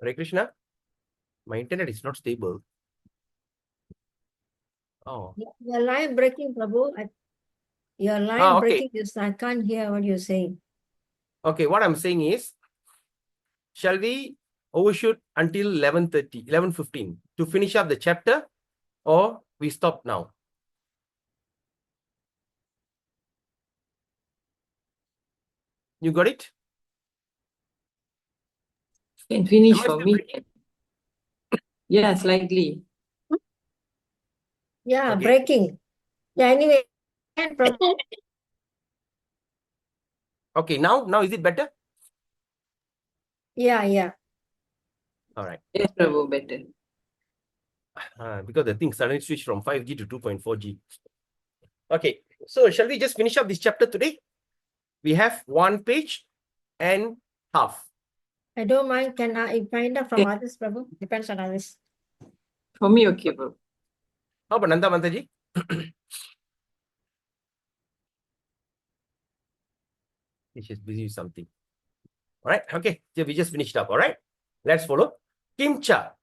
A: Hare Krishna. My internet is not stable. Oh.
C: Your line breaking, Prabhu. Your line breaking. I can't hear what you're saying.
A: Okay, what I'm saying is, shall we overshoot until 11:30, 11:15 to finish up the chapter, or we stop now? You got it?
B: Can finish for me. Yeah, slightly.
C: Yeah, okay. Breaking. Yeah, anyway.
A: Okay, now is it better?
C: Yeah.
A: All right.
B: Yes, Prabhu, better.
A: Because the thing suddenly switched from 5G to 2.4G. Okay, so shall we just finish up this chapter today? We have 1 page and half.
C: I don't mind. Can I find out from others, Prabhu? Depends on others.
B: For me, okay, Prabhu.
A: How about Nanda Mantaji? She's busy with something. All right, okay, so we just finished up. All right, let's follow. Kimcha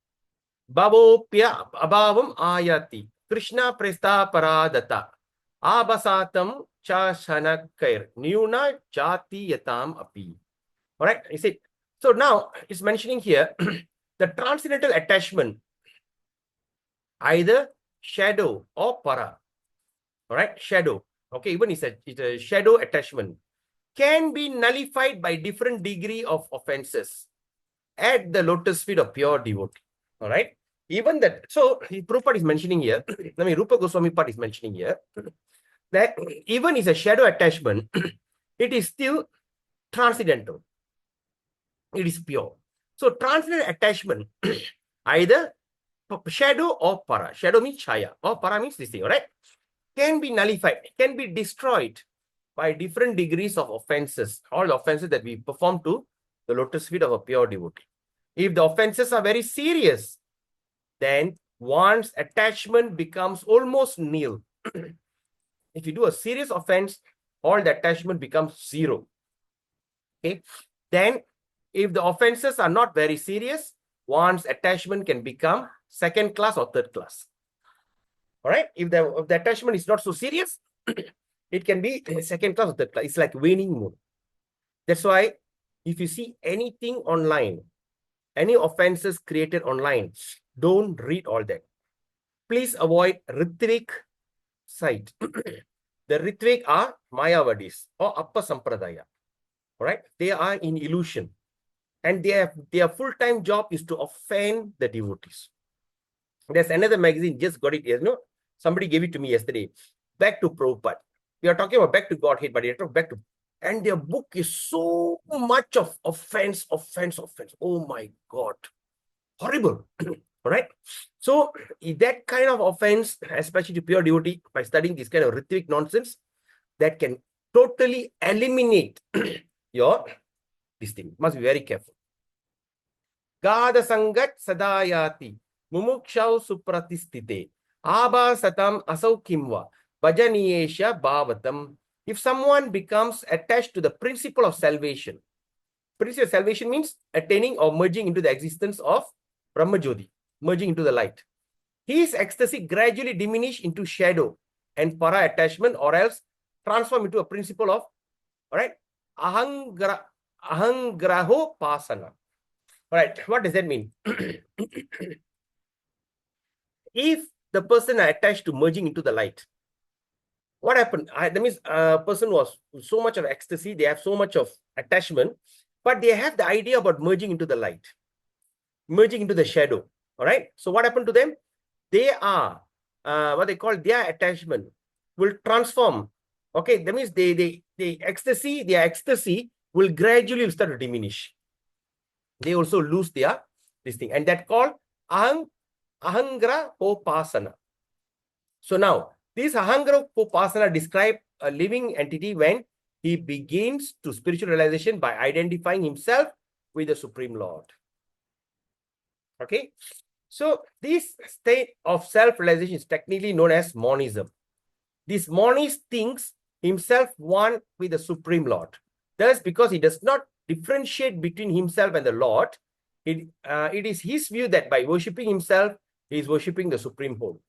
A: Babopya Abhavam Ayati Krishna Presta Paradata Abasatam Chashanakair Nyuna Jati Yatam Api. All right, you see. So now it's mentioning here the transcendental attachment, either shadow or para. All right, shadow. Okay, even it's a shadow attachment can be nullified by different degree of offenses at the lotus feet of pure devotee. All right. Even that, so Prabhupada is mentioning here, I mean, Rupa Goswami Pad is mentioning here, that even is a shadow attachment, it is still transcendental. It is pure. So transcendental attachment, either shadow or para. Shadow means chaya, or para means this thing, right? Can be nullified, can be destroyed by different degrees of offenses, all the offenses that we perform to the lotus feet of a pure devotee. If the offenses are very serious, then one's attachment becomes almost nil. If you do a serious offense, all the attachment becomes zero. Okay. Then, if the offenses are not very serious, one's attachment can become second class or third class. All right. If the attachment is not so serious, it can be second class or third class. It's like waning moon. That's why if you see anything online, any offenses created online, don't read all that. Please avoid Ritvik site. The Ritvik are Mayavadis or Appa Sampradaya. All right. They are in illusion. And their full-time job is to offend the devotees. There's another magazine, just got it, somebody gave it to me yesterday. Back to Prabhupada. We are talking about back to Godhead, but you're talking back to, and their book is so much of offense. Oh my God. Horrible. All right. So that kind of offense, especially to pure devotee, by studying this kind of rhetoric nonsense, that can totally eliminate your this thing. Must be very careful. Gada sangat sadayati mumukshau supratistite aba satam asau kimva bhajaniyesha bhavatam. If someone becomes attached to the principle of salvation means attaining or merging into the existence of Brahma Jyoti, merging into the light. His ecstasy gradually diminish into shadow and para attachment, or else transform into a principle of, all right, ahangraho pasana. All right, what does that mean? If the person are attached to merging into the light, what happened? That means a person was so much of ecstasy, they have so much of attachment, but they have the idea about merging into the light, merging into the shadow. All right. So what happened to them? They are what they call their attachment will transform. Okay, that means their ecstasy will gradually start to diminish. They also lose their this thing, and that called ahangra upasana. So now this ahangra upasana describe a living entity when he begins to spiritual realization by identifying himself with the Supreme Lord. Okay, so this state of self-realization is technically known as monism. This monist thinks himself one with the Supreme Lord. Thus, because he does not differentiate between himself and the Lord, it is his view that by worshipping himself, he is worshipping the Supreme Whole.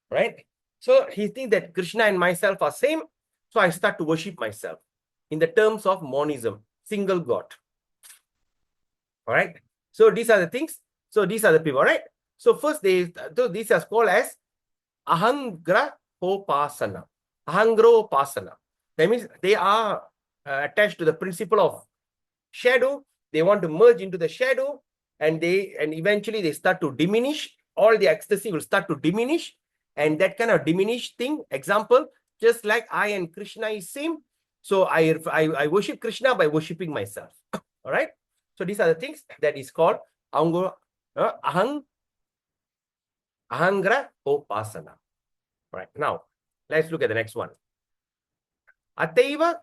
A: Right? So he thinks that Krishna and myself are same. So I start to worship myself in the terms of monism, single God. All right. So these are the things. So these are the people, right? So first, these are called as ahangra upasana. Ahangro upasana. That means they are attached to the principle of shadow. They want to merge into the shadow, and eventually they start to diminish. All the ecstasy will start to diminish, and that kind of diminished thing. Example, just like I and Krishna is same. So I worship Krishna by worshiping myself. All right. So these are the things that is called ahangra upasana. All right. Now let's look at the next one. Ateva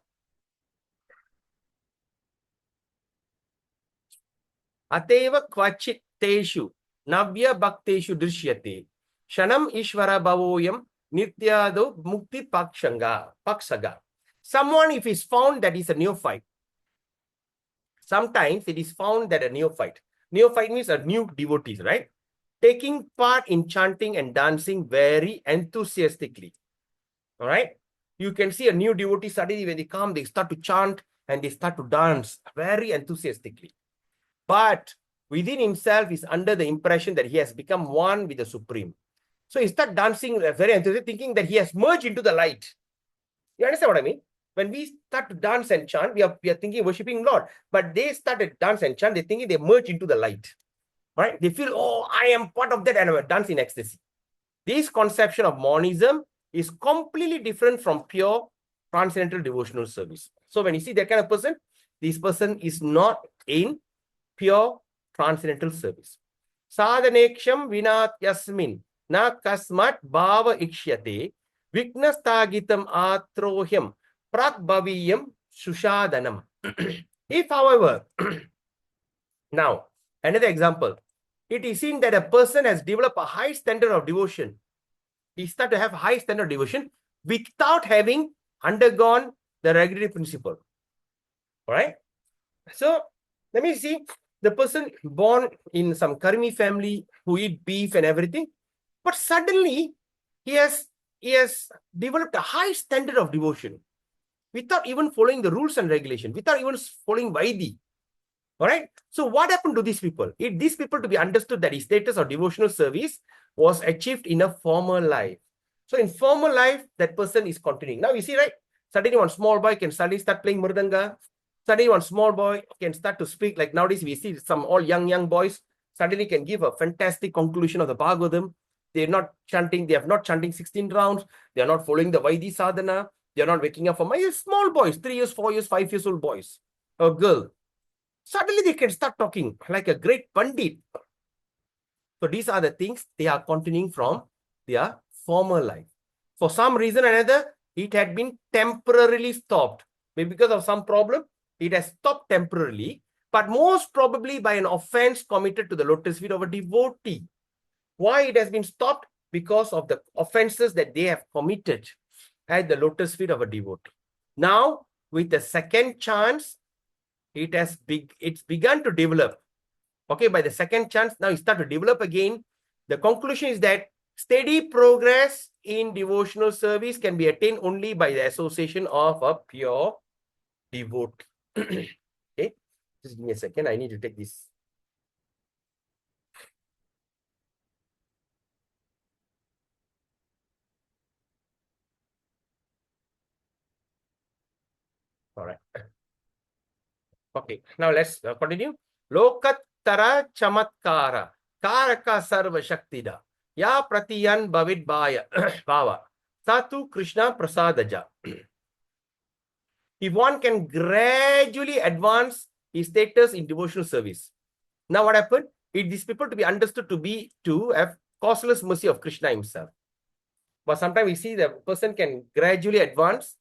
A: kvachit teshu navya bhakteshu drishyate shanam ishvara bhavoyam nityado mukti paksaga. Someone, if is found that is a neophyte, sometimes it is found that a neophyte means a new devotee, right? Taking part in chanting and dancing very enthusiastically. All right. You can see a new devotee suddenly when they come, they start to chant and they start to dance very enthusiastically. But within himself is under the impression that he has become one with the Supreme. So he starts dancing very enthusiastic, thinking that he has merged into the light. You understand what I mean? When we start to dance and chant, we are thinking worshipping Lord. But they started dance and chant, they're thinking they merge into the light. right? They feel, oh, I am part of that and I will dance in ecstasy. This conception of monism is completely different from pure transcendental devotional service. So when you see that kind of person, this person is not in pure transcendental service. Sadhaneksham vinat yasmin na kasmat bhava ikshate vignastagitam atrohyam prakbhaviyam sushadanam. If, however, now, another example, it is seen that a person has developed a high standard of devotion. He start to have high standard of devotion without having undergone the regulatory principle. All right. So let me see the person born in some Karmi family who eat beef and everything, but suddenly he has developed a high standard of devotion without even following the rules and regulation, without even following Vaidi. All right. So what happened to these people? These people to be understood that his status of devotional service was achieved in a former life. So in former life, that person is continuing. Now you see, right? Suddenly one small boy can suddenly start playing mridanga. Suddenly one small boy can start to speak. Like nowadays we see some all young boys suddenly can give a fantastic conclusion of the Bhagavatam. They're not chanting. They have not chanting 16 rounds. They are not following the Vaidi sadhana. They are not waking up for my small boys, 3 years, 4 years, 5 years old boys, a girl. Suddenly they can start talking like a great pandit. So these are the things they are continuing from their former life. For some reason or another, it had been temporarily stopped. Maybe because of some problem, it has stopped temporarily, but most probably by an offense committed to the lotus feet of a devotee. Why it has been stopped? Because of the offenses that they have committed at the lotus feet of a devotee. Now, with the second chance, it's begun to develop. Okay, by the second chance, now it start to develop again. The conclusion is that steady progress in devotional service can be attained only by the association of a pure devotee. Okay, just give me a second. I need to take this. All right. Okay, now let's continue. Lokattara chamatkara karaka sarva shaktida ya pratiyan bhavid bhava satu Krishna prasadaja. If one can gradually advance his status in devotional service. Now what happened? These people to be understood to have causeless mercy of Krishna himself. But sometimes we see the person can gradually advance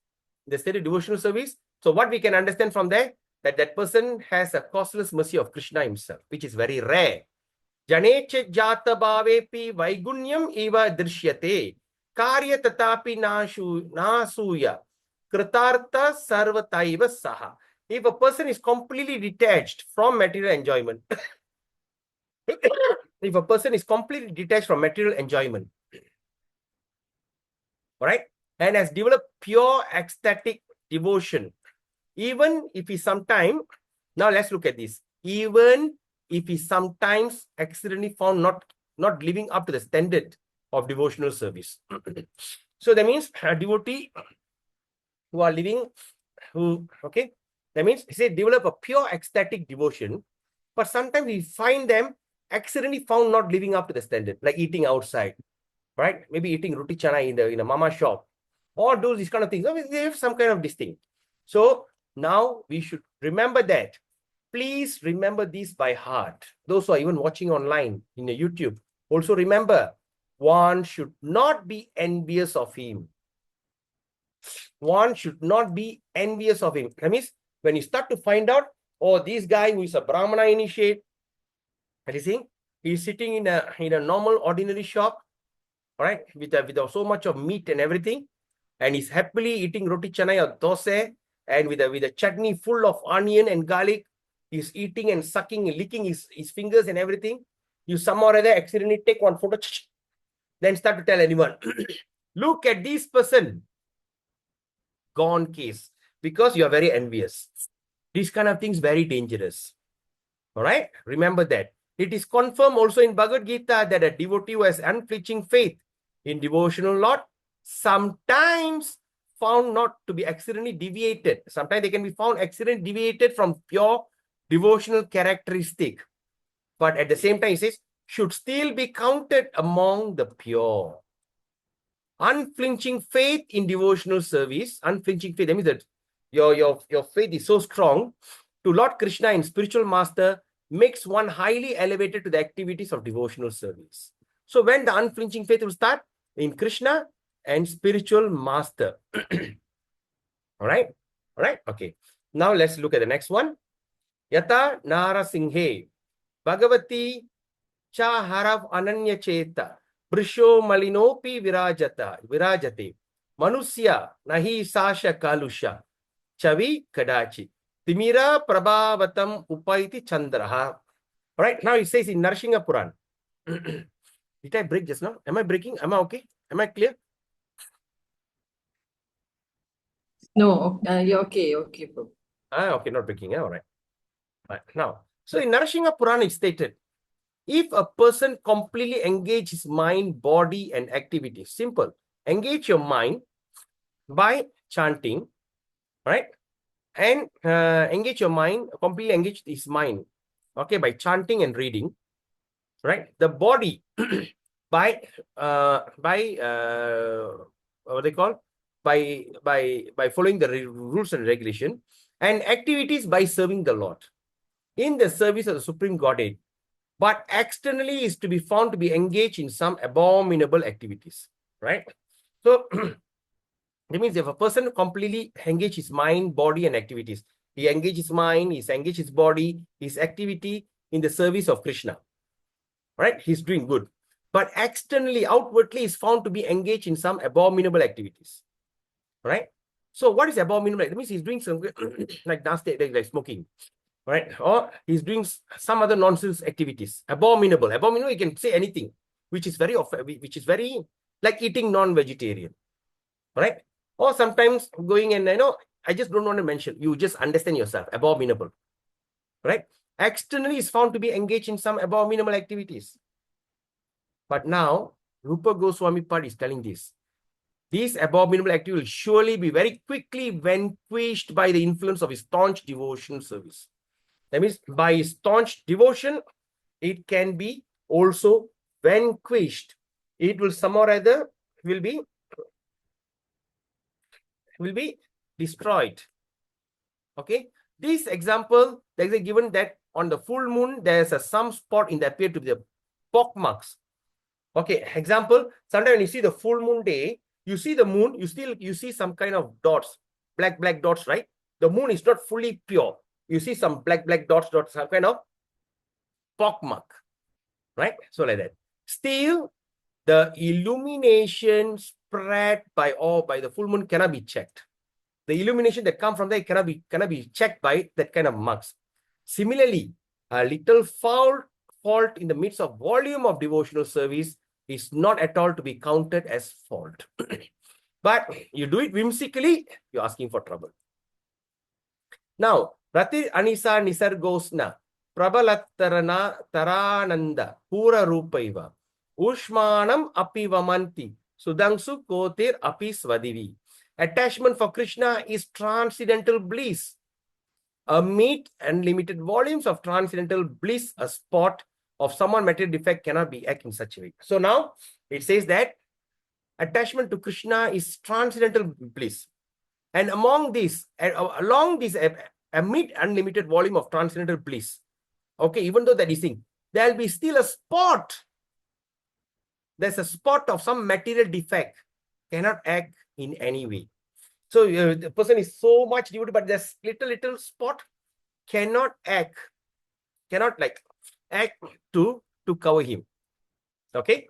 A: the state of devotional service. So what we can understand from there, that person has a causeless mercy of Krishna himself, which is very rare. Janeche jata bhavepi vaigunyam eva drishyate karya tatapi nasuya kritartha sarvataiva saha. If a person is completely detached from material enjoyment, if a person is completely detached from material enjoyment, all right, and has developed pure ecstatic devotion, even if he sometimes, now let's look at this, even if he sometimes accidentally found not living up to the standard of devotional service. So that means a devotee who are living, okay, that means say develop a pure ecstatic devotion, but sometimes we find them accidentally found not living up to the standard, like eating outside, right? Maybe eating roti chana in a mama shop, or do these kind of things. They have some kind of this thing. So now we should remember that. Please remember this by heart. Those who are even watching online in the YouTube, also remember, one should not be envious of him. One should not be envious of him. That means when you start to find out, oh, this guy who is a Brahmana initiate, that is saying, he's sitting in a normal ordinary shop, all right, with so much of meat and everything, and he's happily eating roti chana or dosa, and with a chutney full of onion and garlic, he's eating and sucking and licking his fingers and everything. You somehow or other accidentally take one photo, then start to tell anyone, look at this person. Gone case, because you are very envious. These kind of things very dangerous. All right, remember that. It is confirmed also in Bhagavad Gita that a devotee who has unflinching faith in devotional Lord sometimes found not to be accidentally deviated. Sometimes they can be found accidentally deviated from pure devotional characteristic. but at the same time, it says, should still be counted among the pure. Unflinching faith in devotional service, unflinching faith, that means that your faith is so strong to Lord Krishna and spiritual master makes one highly elevated to the activities of devotional service. So when the unflinching faith will start? In Krishna and spiritual master. All right? All right? Okay. Now let's look at the next one. Yata Narasinghe Bhagavati Cha Harav Ananya Cheta Brisho Malinopi Virajate Manusya Nahi Sasha Kalusha Chavi Kadachi Timira Prabhavatam Upaiti Chandraha. All right, now it says in Narasingha Puran. Did I break just now? Am I breaking? Am I okay? Am I clear?
B: No, you're okay, okay, bro.
A: Okay, not breaking. All right. Right. Now, so in Narasingha Puran, it's stated, if a person completely engage his mind, body, and activities, simple, engage your mind by chanting, right? And engage your mind, completely engage his mind, okay, by chanting and reading, right? The body by what they call, by following the rules and regulation, and activities by serving the Lord in the service of the Supreme Godhead, but externally is to be found to be engaged in some abominable activities, right? So that means if a person completely engage his mind, body, and activities, he engage his mind, he's engaged his body, his activity in the service of Krishna, right? He's doing good. But externally, outwardly, is found to be engaged in some abominable activities, right? So what is abominable? That means he's doing some like nasty, like smoking, right? Or he's doing some other nonsense activities. Abominable. Abominable, you can say anything, which is very like eating non-vegetarian, right? Or sometimes going and, I just don't want to mention, you just understand yourself, abominable, right? Externally is found to be engaged in some abominable activities. But now, Rupa Goswami Pad is telling this. These abominable activities will surely be very quickly vanquished by the influence of his staunch devotion service. That means by his staunch devotion, it can be also vanquished. It will somehow or other will be destroyed. Okay. This example, there is a given that on the full moon, there is some spot in the appear to be the pock marks. Okay. Example, sometimes when you see the full moon day, you see the moon, you see some kind of dots, black dots, right? The moon is not fully pure. You see some black dots, some kind of pock mark, right? So like that. Still, the illumination spread by the full moon cannot be checked. The illumination that comes from there cannot be checked by that kind of marks. Similarly, a little fault in the midst of volume of devotional service is not at all to be counted as fault. But you do it whimsically, you're asking for trouble. Now, Rati Anisa Nisargosna Prabalatarana Tarananda Pura Rupaiva Ushmanam Api Vamanti Sudangsu Kotir Api Svadivi. Attachment for Krishna is transcendental bliss. Amid unlimited volumes of transcendental bliss, a spot of someone material defect cannot be act in such a way. So now it says that attachment to Krishna is transcendental bliss. And along this, amid unlimited volume of transcendental bliss, okay, even though that is thing, there'll be still a spot. There's a spot of some material defect, cannot act in any way. So the person is so much devoted, but there's little spot, cannot act to cover him. Okay.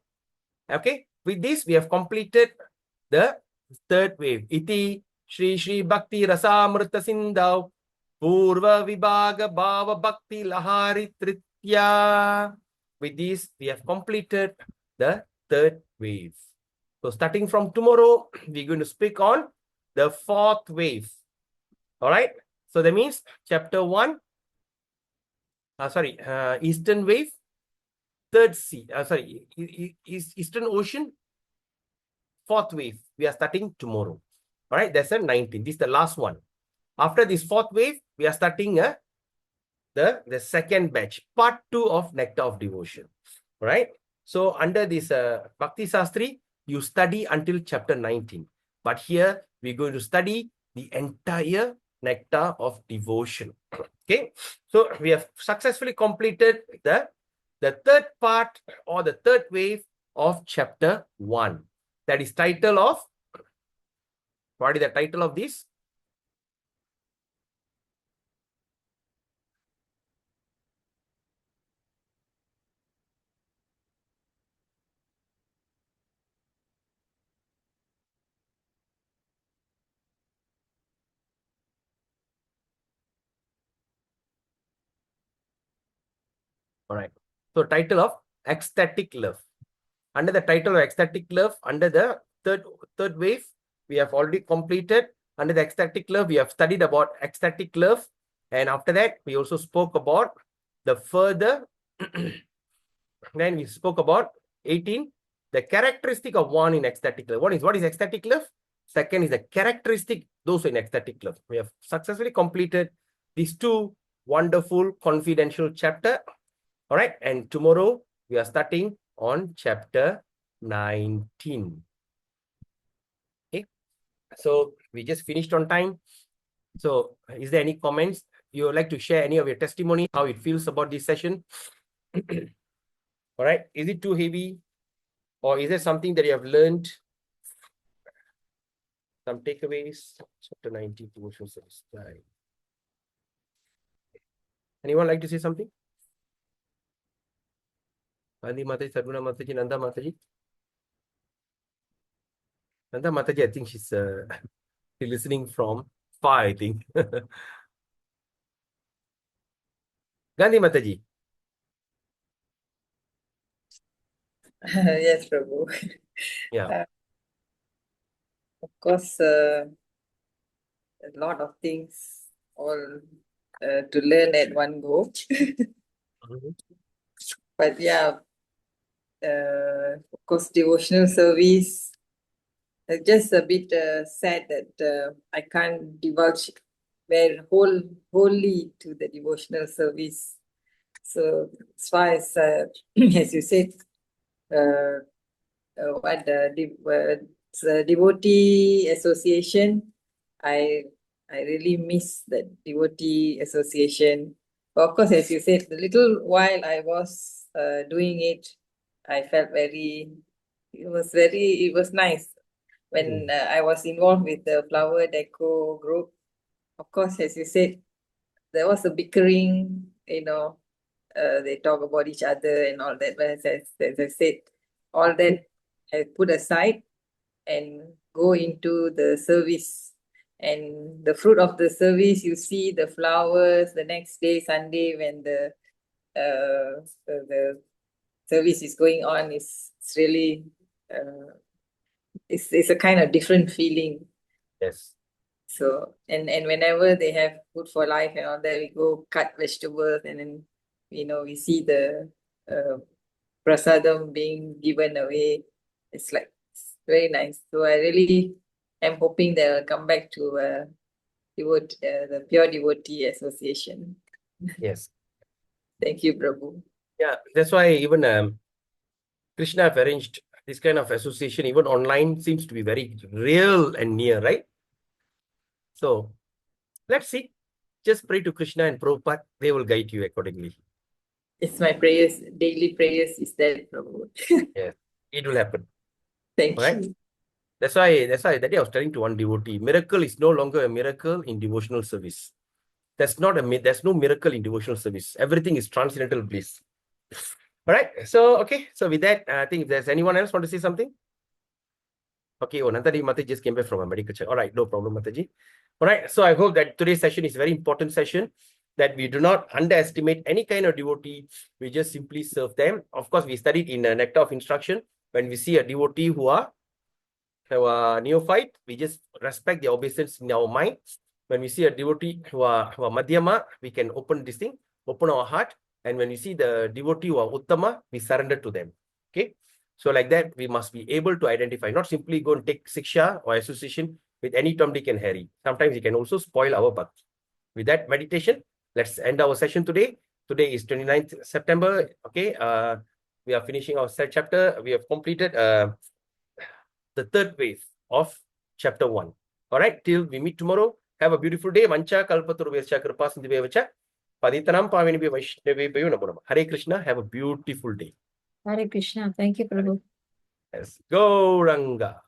A: With this, we have completed the third wave. Iti Shri Bhakti Rasamrita Sindhav Purva Vibhaga Bhava Bhakti Lahari Tritya. With this, we have completed the third wave. So starting from tomorrow, we're going to speak on the fourth wave. All right. So that means chapter 1, Eastern wave, third sea, Eastern Ocean, fourth wave. We are starting tomorrow. All right. That's a 19. This is the last one. After this fourth wave, we are starting a the second batch, part 2 of Nectar of Devotion. Right? So under this Bhakti Sastri, you study until chapter 19. But here we're going to study the entire Nectar of Devotion. Okay. So we have successfully completed the third part or the third wave of chapter 1. That is title of, what is the title of this? All right. So title of ecstatic love. Under the title of ecstatic love, under the third wave, we have already completed. Under the ecstatic love, we have studied about ecstatic love. And after that, we also spoke about the further, then we spoke about 18, the characteristic of one in ecstatic love. What is ecstatic love? Second is the characteristic, those in ecstatic love. We have successfully completed these two wonderful confidential chapter. All right. And tomorrow we are starting on chapter 19. Okay. So we just finished on time. So is there any comments? You would like to share any of your testimony, how it feels about this session? All right. Is it too heavy? Or is there something that you have learned? Some takeaways? Chapter 90, devotional service. Right. Anyone like to say something? Gandhi Mataji, Sarvana Mataji, Nanda Mataji. Nanda Mataji, I think she's listening from far, I think. Gandhi Mataji.
B: Yes, Prabhu.
A: Yeah.
B: Of course, a lot of things all to learn at one go. But yeah, of course, devotional service. Just a bit sad that I can't divulge wholly to the devotional service. So as far as as you said, what the devotee association, I really miss the devotee association. But of course, as you said, the little while I was doing it, I felt it was nice when I was involved with the flower deco group. Of course, as you said, there was a bickering, they talk about each other and all that. But as I said, all that I put aside and go into the service. And the fruit of the service, you see the flowers the next day, Sunday, when the service is going on. It's really it's a kind of different feeling.
A: Yes.
B: So and whenever they have food for life and all that, we go cut vegetables, and then we see the prasadam being given away. It's very nice. So I really am hoping they'll come back to the Pure Devotee Association.
A: Yes.
B: Thank you, Prabhu.
A: Yeah, that's why even Krishna have arranged this kind of association, even online, seems to be very real and near, right? So let's see. Just pray to Krishna and Prabhupada. They will guide you accordingly.
B: It's my prayers, daily prayers is that, Prabhu.
A: Yes, it will happen.
B: Thank
A: Right?
B: you.
A: That's why that day I was telling to one devotee, miracle is no longer a miracle in devotional service. There's no miracle in devotional service. Everything is transcendental bliss. All right. So, okay. So with that, I think if there's anyone else want to say something. Okay. Oh, Nantadi Mataji just came back from a medical check. All right. No problem, Mataji. All right. So I hope that today's session is a very important session, that we do not underestimate any kind of devotee. We just simply serve them. Of course, we studied in a Nectar of Instruction. When we see a devotee who are neophyte, we just respect their obeisance in our mind. When we see a devotee who are Madhyama, we can open this thing, open our heart. And when we see the devotee who are Uttama, we surrender to them. Okay. So like that, we must be able to identify, not simply go and take Siksha or association with any Tom, Dick and Harry. Sometimes it can also spoil our bhakti. With that meditation, let's end our session today. Today is 29th September. Okay. We are finishing our third chapter. We have completed the third wave of chapter 1. All right. Till we meet tomorrow. Have a beautiful day. Vancha kalpaturvescha kripa sindhivevacha. Paditanam pavini vaishnavi namo namah. Hare Krishna. Have a beautiful day.
C: Hare Krishna. Thank you, Prabhu.
A: Yes. Go Ranga.